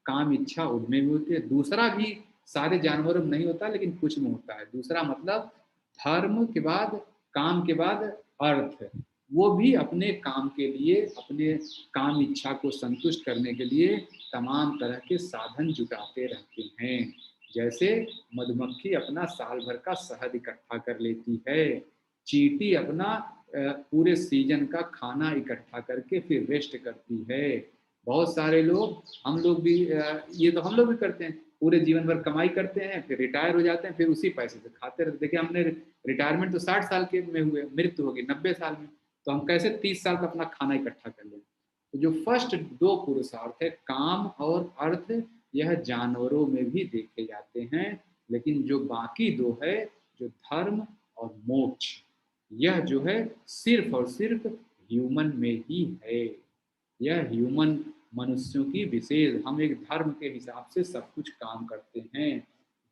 काम इच्छा उनमें भी होती है। दूसरा भी सारे जानवरों में नहीं होता लेकिन कुछ में होता है। दूसरा मतलब धर्म के बाद, काम के बाद अर्थ, वो भी अपने काम के लिए, अपने काम इच्छा को संतुष्ट करने के लिए तमाम तरह के साधन जुटाते रहते हैं। जैसे मधुमक्खी अपना साल भर का शहद इकट्ठा कर लेती है, चींटी अपना पूरे सीजन का खाना इकट्ठा करके फिर रेस्ट करती है। बहुत सारे लोग, हम लोग भी, ये तो हम लोग भी करते हैं, पूरे जीवन भर कमाई करते हैं, फिर रिटायर हो जाते हैं, फिर उसी पैसे से खाते रहते। देखिए हमने रिटायरमेंट तो 60 साल के में हुए, मृत्यु होगी 90 साल में, तो हम कैसे 30 साल का अपना खाना इकट्ठा कर लें। तो जो फर्स्ट दो पुरुषार्थ है, काम और अर्थ, यह जानवरों में भी देखे जाते हैं। लेकिन जो बाकी दो है, जो धर्म और मोक्ष, यह जो है सिर्फ और सिर्फ ह्यूमन में ही है। यह ह्यूमन, मनुष्यों की विशेष, हम एक धर्म के हिसाब से सब कुछ काम करते हैं।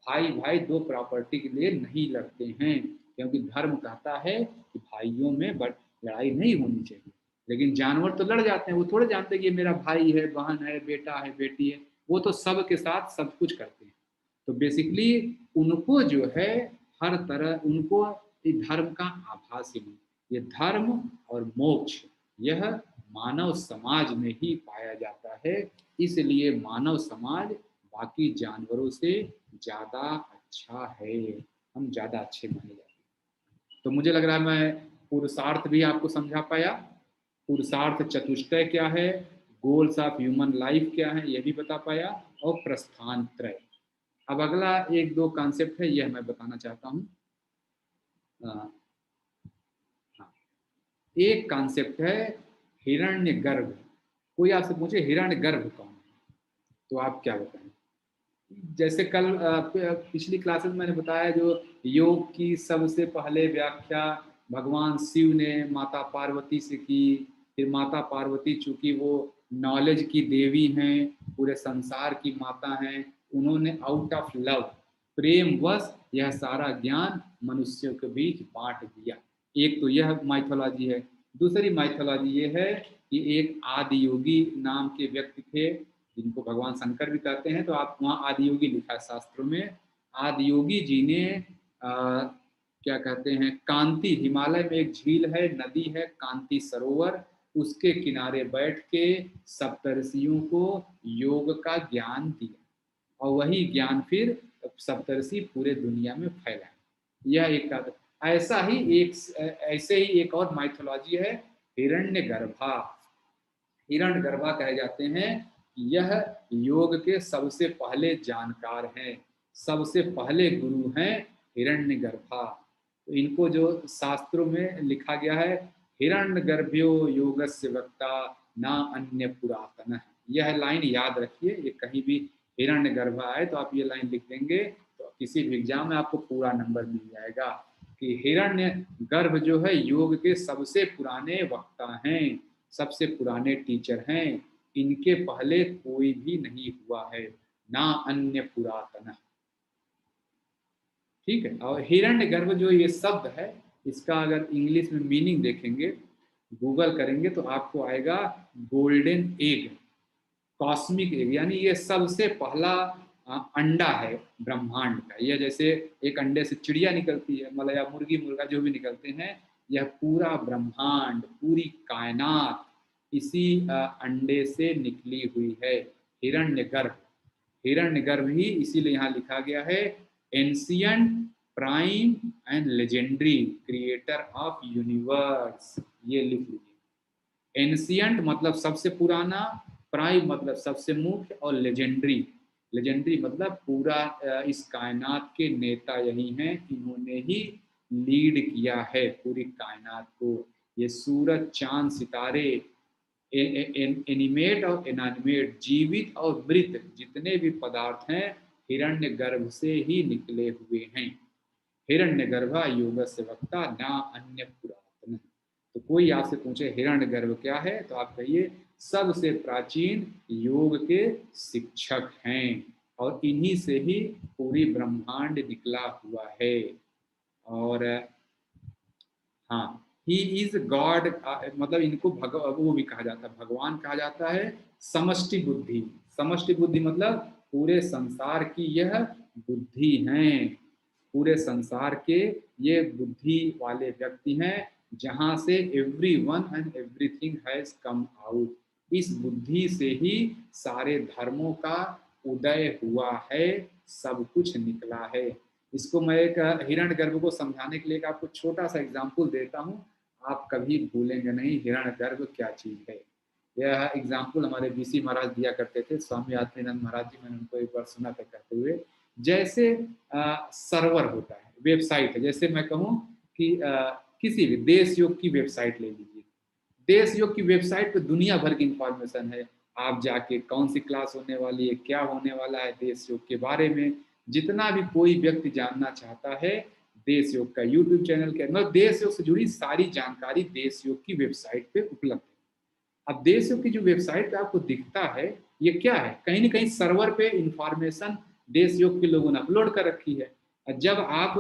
भाई भाई दो प्रॉपर्टी के लिए नहीं लड़ते हैं, क्योंकि धर्म कहता है कि भाइयों में लड़ाई नहीं होनी चाहिए। लेकिन जानवर तो लड़ जाते हैं, वो थोड़े जानते कि ये मेरा भाई है, बहन है, बेटा है, बेटी है, वो तो सब के साथ सब कुछ करते हैं। तो बेसिकली उनको जो है हर तरह उनको धर्म का आभास ही नहीं। ये धर्म और मोक्ष यह मानव समाज में ही पाया जाता है, इसलिए मानव समाज बाकी जानवरों से ज्यादा अच्छा है, हम ज्यादा अच्छे माने जाते हैं। तो मुझे लग रहा है मैं पुरुषार्थ भी आपको समझा पाया, पुरुषार्थ चतुष्टय क्या है, गोल्स ऑफ ह्यूमन लाइफ क्या है यह भी बता पाया, और प्रस्थान त्रय। अब अगला एक दो कॉन्सेप्ट है, यह मैं बताना चाहता हूँ। हाँ, एक कॉन्सेप्ट है हिरण्यगर्भ। कोई आपसे पूछे हिरण्यगर्भ कौन है, तो आप क्या बताएं। जैसे कल पिछली क्लासेस में मैंने बताया, जो योग की सबसे पहले व्याख्या भगवान शिव ने माता पार्वती से की। फिर माता पार्वती चूंकि वो नॉलेज की देवी हैं, पूरे संसार की माता हैं, उन्होंने आउट ऑफ लव, प्रेम वश यह सारा ज्ञान मनुष्यों के बीच बांट दिया। एक तो यह माइथोलॉजी है। दूसरी माइथोलॉजी ये है कि एक आदि योगी नाम के व्यक्ति थे, जिनको भगवान शंकर भी कहते हैं। तो आप वहाँ आदि योगी लिखा है शास्त्रों में। आदि योगी जी ने क्या कहते हैं, कांति, हिमालय में एक झील है, नदी है कांति सरोवर, उसके किनारे बैठ के सप्तर्षियों को योग का ज्ञान दिया, और वही ज्ञान फिर सप्तर्षि पूरे दुनिया में फैला। यह एक ऐसा ही एक, ऐसे ही एक और माइथोलॉजी है हिरण्यगर्भा। हिरण्यगर्भा कहे जाते हैं, यह योग के सबसे पहले जानकार हैं, सबसे पहले गुरु हैं हिरण्यगर्भा। तो इनको जो शास्त्रों में लिखा गया है, हिरण्यगर्भ्यो योगस्य वक्ता ना अन्य पुरातन, यह लाइन याद रखिए, ये कहीं भी हिरण्यगर्भ आए तो आप ये लाइन लिख देंगे तो किसी भी एग्जाम में आपको पूरा नंबर मिल जाएगा कि हिरण्य गर्भ जो है योग के सबसे पुराने वक्ता हैं, सबसे पुराने टीचर हैं, इनके पहले कोई भी नहीं हुआ है, ना अन्य पुरातन। ठीक है। और हिरण्य गर्भ जो ये शब्द है, इसका अगर इंग्लिश में मीनिंग देखेंगे, गूगल करेंगे तो आपको आएगा गोल्डन एग, कॉस्मिक एग, यानी ये सबसे पहला अंडा है ब्रह्मांड का। यह जैसे एक अंडे से चिड़िया निकलती है, मतलब या मुर्गी मुर्गा जो भी निकलते हैं, यह पूरा ब्रह्मांड, पूरी कायनात इसी अंडे से निकली हुई है, हिरण्यगर्भ। हिरण्यगर्भ ही इसीलिए यहाँ लिखा गया है ancient, prime and legendary creator of universe. ये लिख लीजिए। एंशियंट मतलब सबसे पुराना, प्राइम मतलब सबसे मुख्य, और लेजेंडरी, लेजेंडरी मतलब पूरा इस कायनात के नेता यही हैं, इन्होंने ही लीड किया है पूरी कायनात को। ये सूरज, चांद, सितारे, एनिमेट और इनएनिमेट, जीवित और मृत जितने भी पदार्थ हैं, हिरण्यगर्भ से ही निकले हुए हैं। हिरण्यगर्भा योगस्य वक्ता ना अन्य पुरातन। तो कोई आपसे पूछे हिरण्यगर्भ क्या है, तो आप कहिए सबसे प्राचीन योग के शिक्षक हैं, और इन्हीं से ही पूरी ब्रह्मांड निकला हुआ है। और हाँ, ही इज गॉड, मतलब इनको वो भी कहा जाता है, भगवान कहा जाता है। समष्टि बुद्धि, समष्टि बुद्धि मतलब पूरे संसार की यह बुद्धि हैं, पूरे संसार के ये बुद्धि वाले व्यक्ति हैं, जहां से every one and everything has come out. इस बुद्धि से ही सारे धर्मों का उदय हुआ है, सब कुछ निकला है। इसको मैं एक हिरण्यगर्भ को समझाने के लिए आपको छोटा सा एग्जाम्पल देता हूँ, आप कभी भूलेंगे नहीं हिरण्यगर्भ क्या चीज है। यह एग्जाम्पल हमारे बीसी महाराज दिया करते थे, स्वामी आत्मानंद महाराज जी, मैंने उनको एक बार सुना था कहते हुए, जैसे सर्वर होता है, वेबसाइट है, जैसे मैं कहूँ कि किसी भी देश योग की वेबसाइट ले लीजिए, देश योग की वेबसाइट पे दुनिया भर की इंफॉर्मेशन है, आप जाके कौन सी क्लास होने वाली है, क्या होने वाला है देश योग के बारे में, जितना भी कोई व्यक्ति जानना चाहता है, देश योग का यूट्यूब चैनल के अंदर देश योग से जुड़ी सारी जानकारी देश योग की वेबसाइट पे उपलब्ध है। अब देश योग की जो वेबसाइट पे आपको दिखता है, ये क्या है, कहीं ना कहीं सर्वर पे इंफॉर्मेशन देश योग के लोगों ने अपलोड कर रखी है। जब आप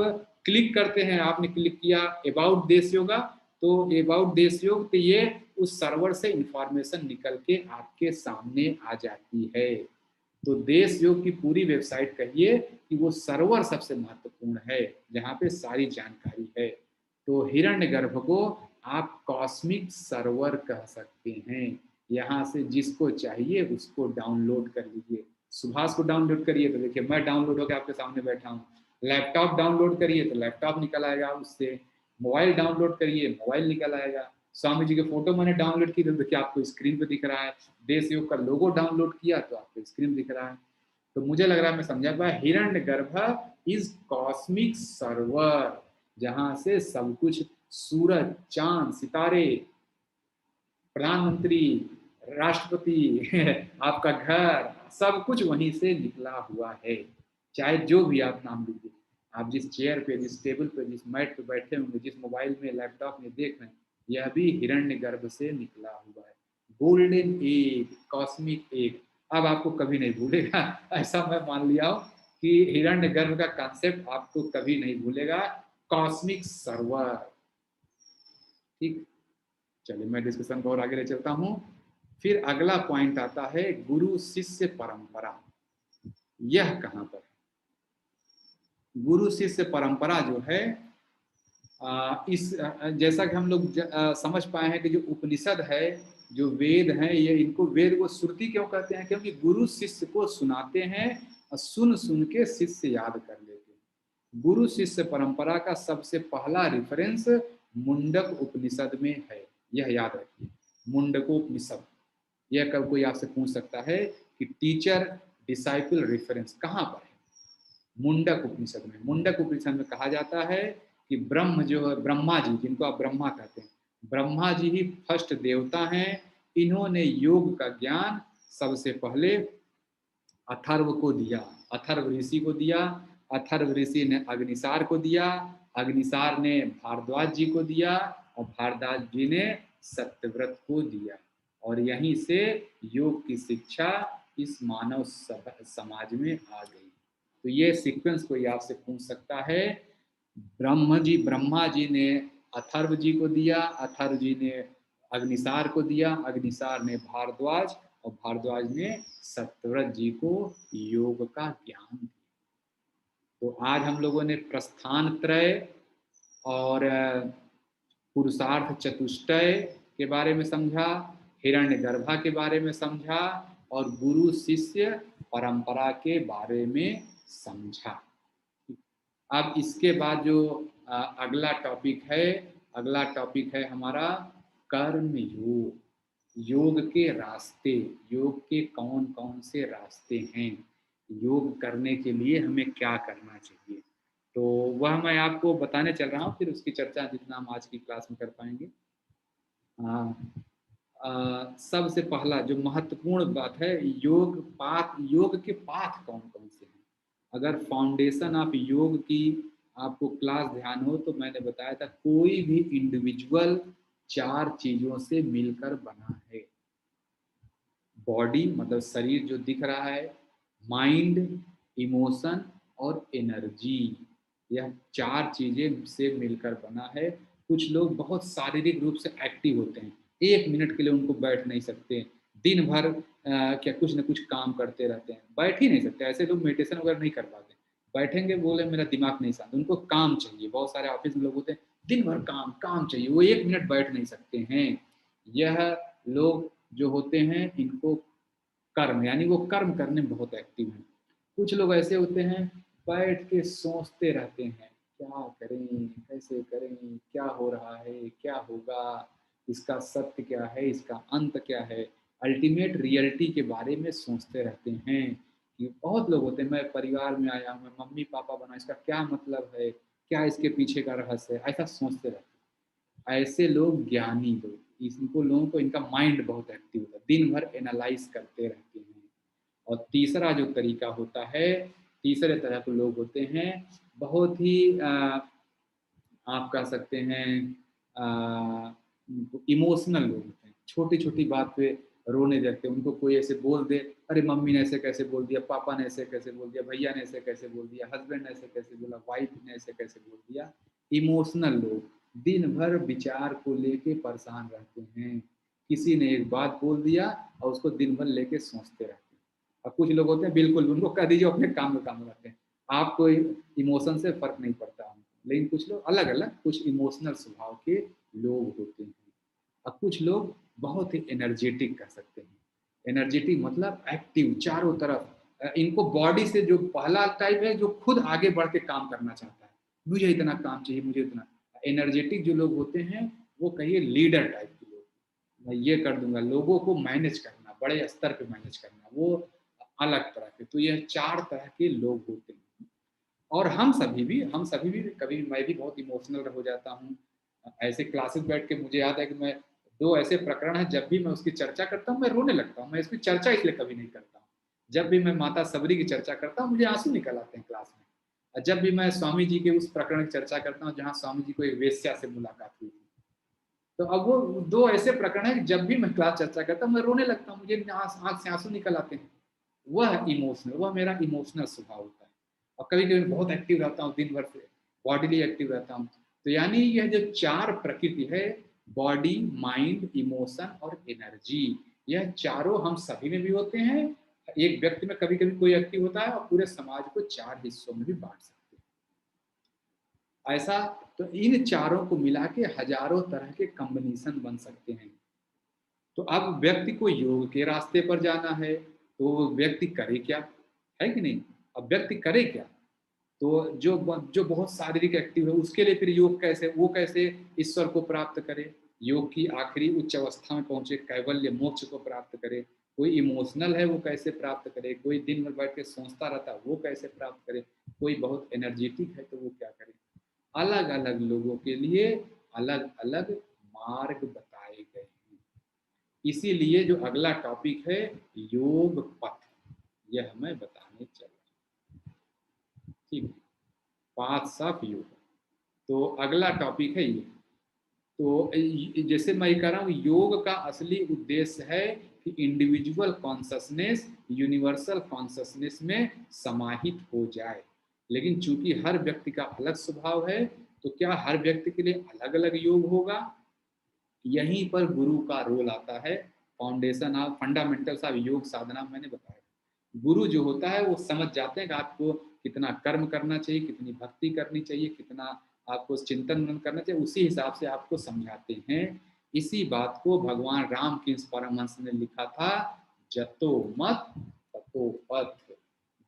क्लिक करते हैं, आपने क्लिक किया अबाउट देश योगा, तो अबाउट देश योग, तो ये उस सर्वर से इंफॉर्मेशन निकल के आपके सामने आ जाती है। तो देश योग की पूरी वेबसाइट कहिए कि वो सर्वर सबसे महत्वपूर्ण है, जहाँ पे सारी जानकारी है। तो हिरण्यगर्भ को आप कॉस्मिक सर्वर कह सकते हैं। यहाँ से जिसको चाहिए उसको डाउनलोड कर लीजिए। सुभाष को डाउनलोड करिए तो देखिए मैं डाउनलोड होकर आपके सामने बैठा हूँ। लैपटॉप डाउनलोड करिए तो लैपटॉप निकल आएगा उससे। मोबाइल डाउनलोड करिए, मोबाइल निकल आएगा। स्वामी जी के फोटो मैंने डाउनलोड की तो देखिए आपको स्क्रीन पे दिख रहा है। देश योग का लोगो डाउनलोड किया तो आपको स्क्रीन दिख रहा है। तो मुझे लग रहा है मैं समझा पाया, हिरण्यगर्भ इज कॉस्मिक सर्वर, जहां से सब कुछ, सूरज, चांद, सितारे, प्रधानमंत्री, राष्ट्रपति आपका घर, सब कुछ वहीं से निकला हुआ है। चाहे जो भी आप नाम लीजिए, आप जिस चेयर पे, जिस टेबल पे, जिस मैट पे बैठे होंगे, जिस मोबाइल में, लैपटॉप में देख रहे हैं, यह भी हिरण्यगर्भ से निकला हुआ है। गोल्डन एग, कॉस्मिक एग, अब आपको कभी नहीं भूलेगा। ऐसा मैं मान लिया हूं कि हिरण्यगर्भ का कॉन्सेप्ट आपको कभी नहीं भूलेगा, कॉस्मिक सर्वर। ठीक, चलिए मैं डिस्कशन को और आगे ले चलता हूँ। फिर अगला पॉइंट आता है गुरु शिष्य परंपरा। यह कहाँ पर, गुरु शिष्य परंपरा जो है, जैसा कि हम लोग समझ पाए हैं कि जो उपनिषद है, जो वेद हैं, ये इनको वेद को श्रुति क्यों कहते हैं, क्योंकि गुरु शिष्य को सुनाते हैं और सुन सुन के शिष्य याद कर लेते हैं। गुरु शिष्य परंपरा का सबसे पहला रेफरेंस मुंडक उपनिषद में है, यह याद रखिए। मुंडकोपनिषद, यह कब कोई आपसे पूछ सकता है कि टीचर डिसाइपल रेफरेंस कहाँ पर है, मुंडक उपनिषद में। मुंडक उपनिषद में कहा जाता है कि ब्रह्म जो है, ब्रह्मा जी, जिनको आप ब्रह्मा कहते हैं, ब्रह्मा जी ही फर्स्ट देवता हैं। इन्होंने योग का ज्ञान सबसे पहले अथर्व को दिया, अथर्व ऋषि को दिया, अथर्व ऋषि ने अग्निसार को दिया, अग्निसार ने भारद्वाज जी को दिया और भारद्वाज जी ने सत्यव्रत को दिया। और यहीं से योग की शिक्षा इस मानव समाज में आ गई। तो ये सीक्वेंस कोई आपसे पूछ सकता है, ब्रह्मा जी ने अथर्व जी को दिया, अथर्व जी ने अग्निसार को दिया, अग्निसार ने भारद्वाज और भारद्वाज ने सत्यव्रत जी को योग का ज्ञान दिया। तो आज हम लोगों ने प्रस्थान त्रय और पुरुषार्थ चतुष्टय के बारे में समझा, हिरण्यगर्भा के बारे में समझा और गुरु शिष्य परंपरा के बारे में समझा। अब इसके बाद जो अगला टॉपिक है हमारा कर्म योग। योग के रास्ते, योग के कौन कौन से रास्ते हैं, योग करने के लिए हमें क्या करना चाहिए, तो वह मैं आपको बताने चल रहा हूँ, फिर उसकी चर्चा जितना हम आज की क्लास में कर पाएंगे। सबसे पहला जो महत्वपूर्ण बात है, योग के पाथ कौन कौन से हैं। अगर फाउंडेशन ऑफ योग की आपको क्लास ध्यान हो तो मैंने बताया था, कोई भी इंडिविजुअल 4 चीजों से मिलकर बना है। बॉडी मतलब शरीर जो दिख रहा है, माइंड, इमोशन और एनर्जी, यह 4 चीजें से मिलकर बना है। कुछ लोग बहुत शारीरिक रूप से एक्टिव होते हैं, 1 मिनट के लिए उनको बैठ नहीं सकते, दिन भर क्या कुछ ना कुछ काम करते रहते हैं, बैठ ही नहीं सकते। ऐसे लोग मेडिटेशन वगैरह नहीं कर पाते, बैठेंगे बोले मेरा दिमाग नहीं शांत, उनको काम चाहिए। बहुत सारे ऑफिस में लोग होते हैं दिन भर काम काम चाहिए, वो 1 मिनट बैठ नहीं सकते हैं। यह लोग जो होते हैं इनको कर्म, यानी वो कर्म करने में बहुत एक्टिव हैं। कुछ लोग ऐसे होते हैं बैठ के सोचते रहते हैं, क्या करें, कैसे करें, क्या हो रहा है, क्या होगा, इसका सत्य क्या है, इसका अंत क्या है, अल्टीमेट रियलिटी के बारे में सोचते रहते हैं। कि बहुत लोग होते हैं, मैं परिवार में आया हूँ, मैं मम्मी पापा बना, इसका क्या मतलब है, क्या इसके पीछे का रहस्य है, ऐसा सोचते रहते हैं। ऐसे लोग ज्ञानी लोग, इनको लोगों को इनका माइंड बहुत एक्टिव होता है, दिन भर एनालाइज करते रहते हैं। और तीसरा जो तरीका होता है, तीसरे तरह के लोग होते हैं बहुत ही आप कह सकते हैं इमोशनल लोग होते हैं, छोटी छोटी बात पे रोने लगते हैं। उनको कोई ऐसे बोल दे, अरे मम्मी ने ऐसे कैसे बोल दिया, पापा ने ऐसे कैसे बोल दिया, भैया ने ऐसे कैसे बोल दिया, हस्बैंड ने ऐसे कैसे बोला, वाइफ ने ऐसे कैसे बोल दिया। इमोशनल लोग दिन भर विचार को लेके परेशान रहते हैं, किसी ने एक बात बोल दिया और उसको दिन भर लेके सोचते रहते हैं। और कुछ लोग होते हैं बिल्कुल उनको कह दीजिए अपने काम में काम रहते हैं, आपको इमोशन से फर्क नहीं पड़ता। लेकिन कुछ लोग अलग अलग कुछ इमोशनल स्वभाव के लोग होते हैं। और कुछ लोग बहुत ही एनर्जेटिक कर सकते हैं। एनर्जेटिक मतलब एक्टिव चारों तरफ, इनको बॉडी से जो पहला टाइप है जो खुद आगे बढ़ के काम करना चाहता है, मुझे इतना काम चाहिए, मुझे इतना। एनर्जेटिक जो लोग होते हैं वो कहिए लीडर टाइप के लोग, मैं ये कर दूंगा, लोगों को मैनेज करना, बड़े स्तर पे मैनेज करना, वो अलग तरह के। तो यह 4 तरह के लोग होते हैं। और हम सभी भी कभी मैं भी बहुत इमोशनल हो जाता हूँ। ऐसे क्लासेस बैठ के मुझे याद है कि मैं 2 ऐसे प्रकरण हैं, जब भी मैं उसकी चर्चा करता हूँ मैं रोने लगता हूँ। मैं इसकी चर्चा इसलिए कभी नहीं करता हूँ, जब भी मैं माता सबरी की चर्चा करता हूँ मुझे आंसू निकल आते हैं क्लास में। और जब भी मैं स्वामी जी के उस प्रकरण की चर्चा करता हूँ जहाँ स्वामी जी को एक वेश्या से मुलाकात हुई थी, तो अब वो 2 ऐसे प्रकरण है, जब भी मैं क्लास चर्चा करता हूँ मैं रोने लगता हूँ, मुझे आंख से आंसू निकल आते हैं। वह मेरा इमोशनल स्वभाव होता है। और कभी कभी बहुत एक्टिव रहता हूँ दिन भर से, बॉडीली एक्टिव रहता हूँ। तो यानी यह जो 4 प्रकृति है, बॉडी, माइंड, इमोशन और एनर्जी, यह चारों हम सभी में भी होते हैं। एक व्यक्ति में कभी कभी कोई एक्टिव होता है और पूरे समाज को 4 हिस्सों में भी बांट सकते हैं ऐसा। तो इन चारों को मिला के हजारों तरह के कॉम्बिनेशन बन सकते हैं। तो अब व्यक्ति को योग के रास्ते पर जाना है तो वो व्यक्ति करे क्या, है कि नहीं। अब व्यक्ति करे क्या, तो जो बहुत शारीरिक एक्टिव है उसके लिए फिर योग कैसे, वो कैसे ईश्वर को प्राप्त करे, योग की आखिरी उच्च अवस्था में पहुंचे, कैवल्य मोक्ष को प्राप्त करे। कोई इमोशनल है वो कैसे प्राप्त करे, कोई दिन भर बैठ के सोचता रहता है वो कैसे प्राप्त करे, कोई बहुत एनर्जेटिक है तो वो क्या करे। अलग अलग लोगों के लिए अलग अलग मार्ग बताए गए हैं। इसीलिए जो अगला टॉपिक है योग पथ, यह मैं बताने चल रहा हूँ। ठीक है, 5 साफ योग। तो अगला टॉपिक है ये। तो जैसे मैं कह रहा हूँ, योग का असली उद्देश्य है कि इंडिविजुअल कॉन्शसनेस यूनिवर्सल कॉन्शसनेस में समाहित हो जाए। लेकिन चूंकि हर व्यक्ति का अलग स्वभाव है, तो क्या हर व्यक्ति के लिए अलग अलग योग होगा? यहीं पर गुरु का रोल आता है। फाउंडेशन ऑफ फंडामेंटल्स ऑफ योग साधना मैंने बताया। गुरु जो होता है वो समझ जाते हैं कि आपको कितना कर्म करना चाहिए, कितनी भक्ति करनी चाहिए, कितना आपको चिंतन मनन करना चाहिए, उसी हिसाब से आपको समझाते हैं। इसी बात को भगवान राम की परमहंस ने लिखा था, जतो मत ततो पथ।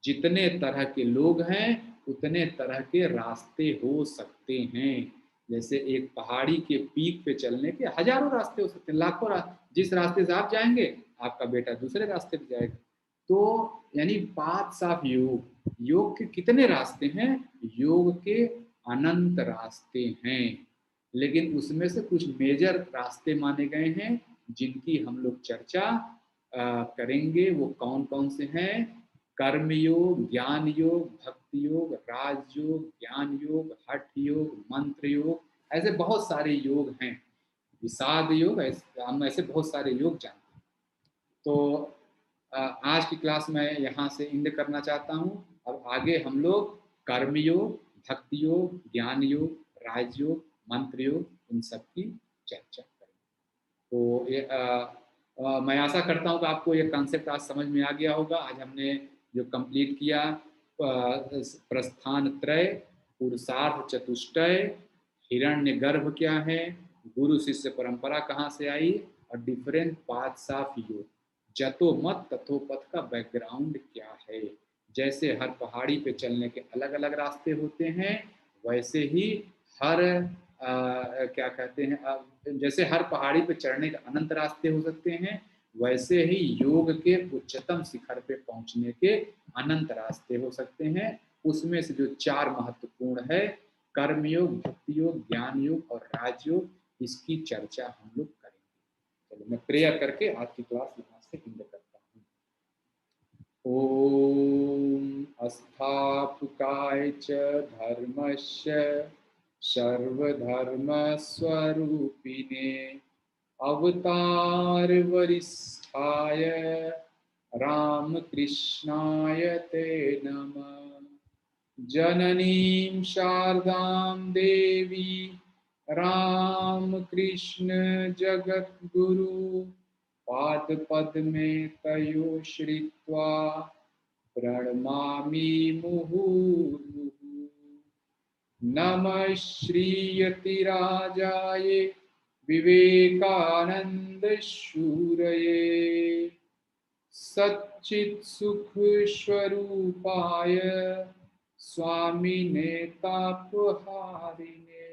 जितने तरह के लोग हैं उतने तरह के रास्ते हो सकते हैं। जैसे एक पहाड़ी के पीक पे चलने के हजारों रास्ते हो सकते हैं, लाखों रास्ते। जिस रास्ते से आप जाएंगे आपका बेटा दूसरे रास्ते पे जाएगा। तो यानी पाथ्स ऑफ योग, योग के कितने रास्ते हैं? योग के अनंत रास्ते हैं, लेकिन उसमें से कुछ मेजर रास्ते माने गए हैं जिनकी हम लोग चर्चा करेंगे। वो कौन कौन से हैं? कर्म योग, ज्ञान योग, भक्ति योग, राजयोग, ज्ञान योग, हठ योग, मंत्र योग, ऐसे बहुत सारे योग हैं। विषाद योग, हम ऐसे बहुत सारे योग जानते हैं। तो आज की क्लास मैं यहाँ से एंड करना चाहता हूँ। अब आगे हम लोग कर्म योग, भक्ति योग, ज्ञान योग, राजयोग, मंत्र योग, इन सब की चर्चा करेंगे। तो मैं आशा करता हूँ कि आपको ये कॉन्सेप्ट आज समझ में आ गया होगा। आज हमने जो कंप्लीट किया, प्रस्थान त्रय, पुरुषार्थ चतुष्टय, हिरण्य गर्भ क्या है, गुरु शिष्य परंपरा कहाँ से आई, और डिफरेंट पाथ्स ऑफ योग, जतो मत तथो पथ का बैकग्राउंड क्या है। जैसे हर पहाड़ी पे चलने के अलग अलग रास्ते होते हैं, वैसे ही हर क्या कहते हैं, जैसे हर पहाड़ी पे चढ़ने के अनंत रास्ते हो सकते हैं, वैसे ही योग के उच्चतम शिखर पे पहुंचने के अनंत रास्ते हो सकते हैं। उसमें से जो 4 महत्वपूर्ण है, कर्म योग, भक्ति योग, ज्ञान योग और राजयोग, इसकी चर्चा हम लोग करेंगे। चलो मैं प्रेयर करके आज की क्लास यहाँ से एंड करता हूँ। ओम अस्थापकाय च धर्मस्य सर्वधर्म स्वरूपिणे अवतार वरिष्ठाय रामकृष्णाय ते नमः। जननीं शारदां देवी रामकृष्ण जगद्गुरु पादपद्मे तयो श्रित्वा प्रणमामि मुहुर्मुहुः। नमः श्रीयतिराजाय विवेकानंद शूरये सच्चित् सुख स्वरूपाय स्वामिने तापहारिणे।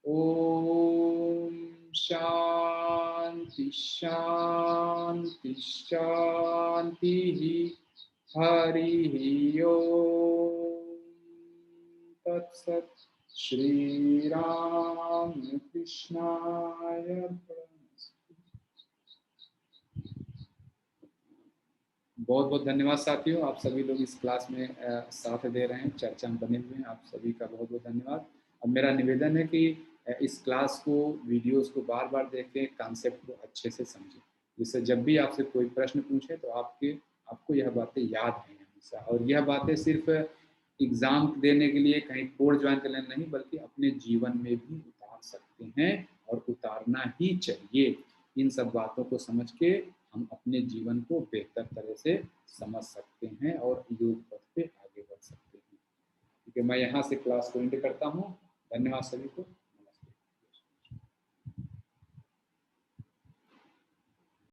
ओम शांति शांति शांति। हरि ओम तत्सत्। श्री राम कृष्णाय बहुत बहुत धन्यवाद साथियों। आप सभी लोग इस क्लास में साथ दे रहे हैं, चर्चा में बने हुए हैं, आप सभी का बहुत बहुत धन्यवाद। अब मेरा निवेदन है कि इस क्लास को, वीडियोस को बार बार देखें, कॉन्सेप्ट को अच्छे से समझें, जिससे जब भी आपसे कोई प्रश्न पूछे तो आपको यह बातें याद हैं हमेशा। और यह बातें सिर्फ एग्ज़ाम देने के लिए, कहीं कोर्स ज्वाइन करने नहीं, बल्कि अपने जीवन में भी उतार सकते हैं और उतारना ही चाहिए। इन सब बातों को समझ के हम अपने जीवन को बेहतर तरह से समझ सकते हैं और योग पथ पे आगे बढ़ सकते हैं। ठीक है, मैं यहाँ से क्लास को एंड करता हूँ। धन्यवाद सभी को।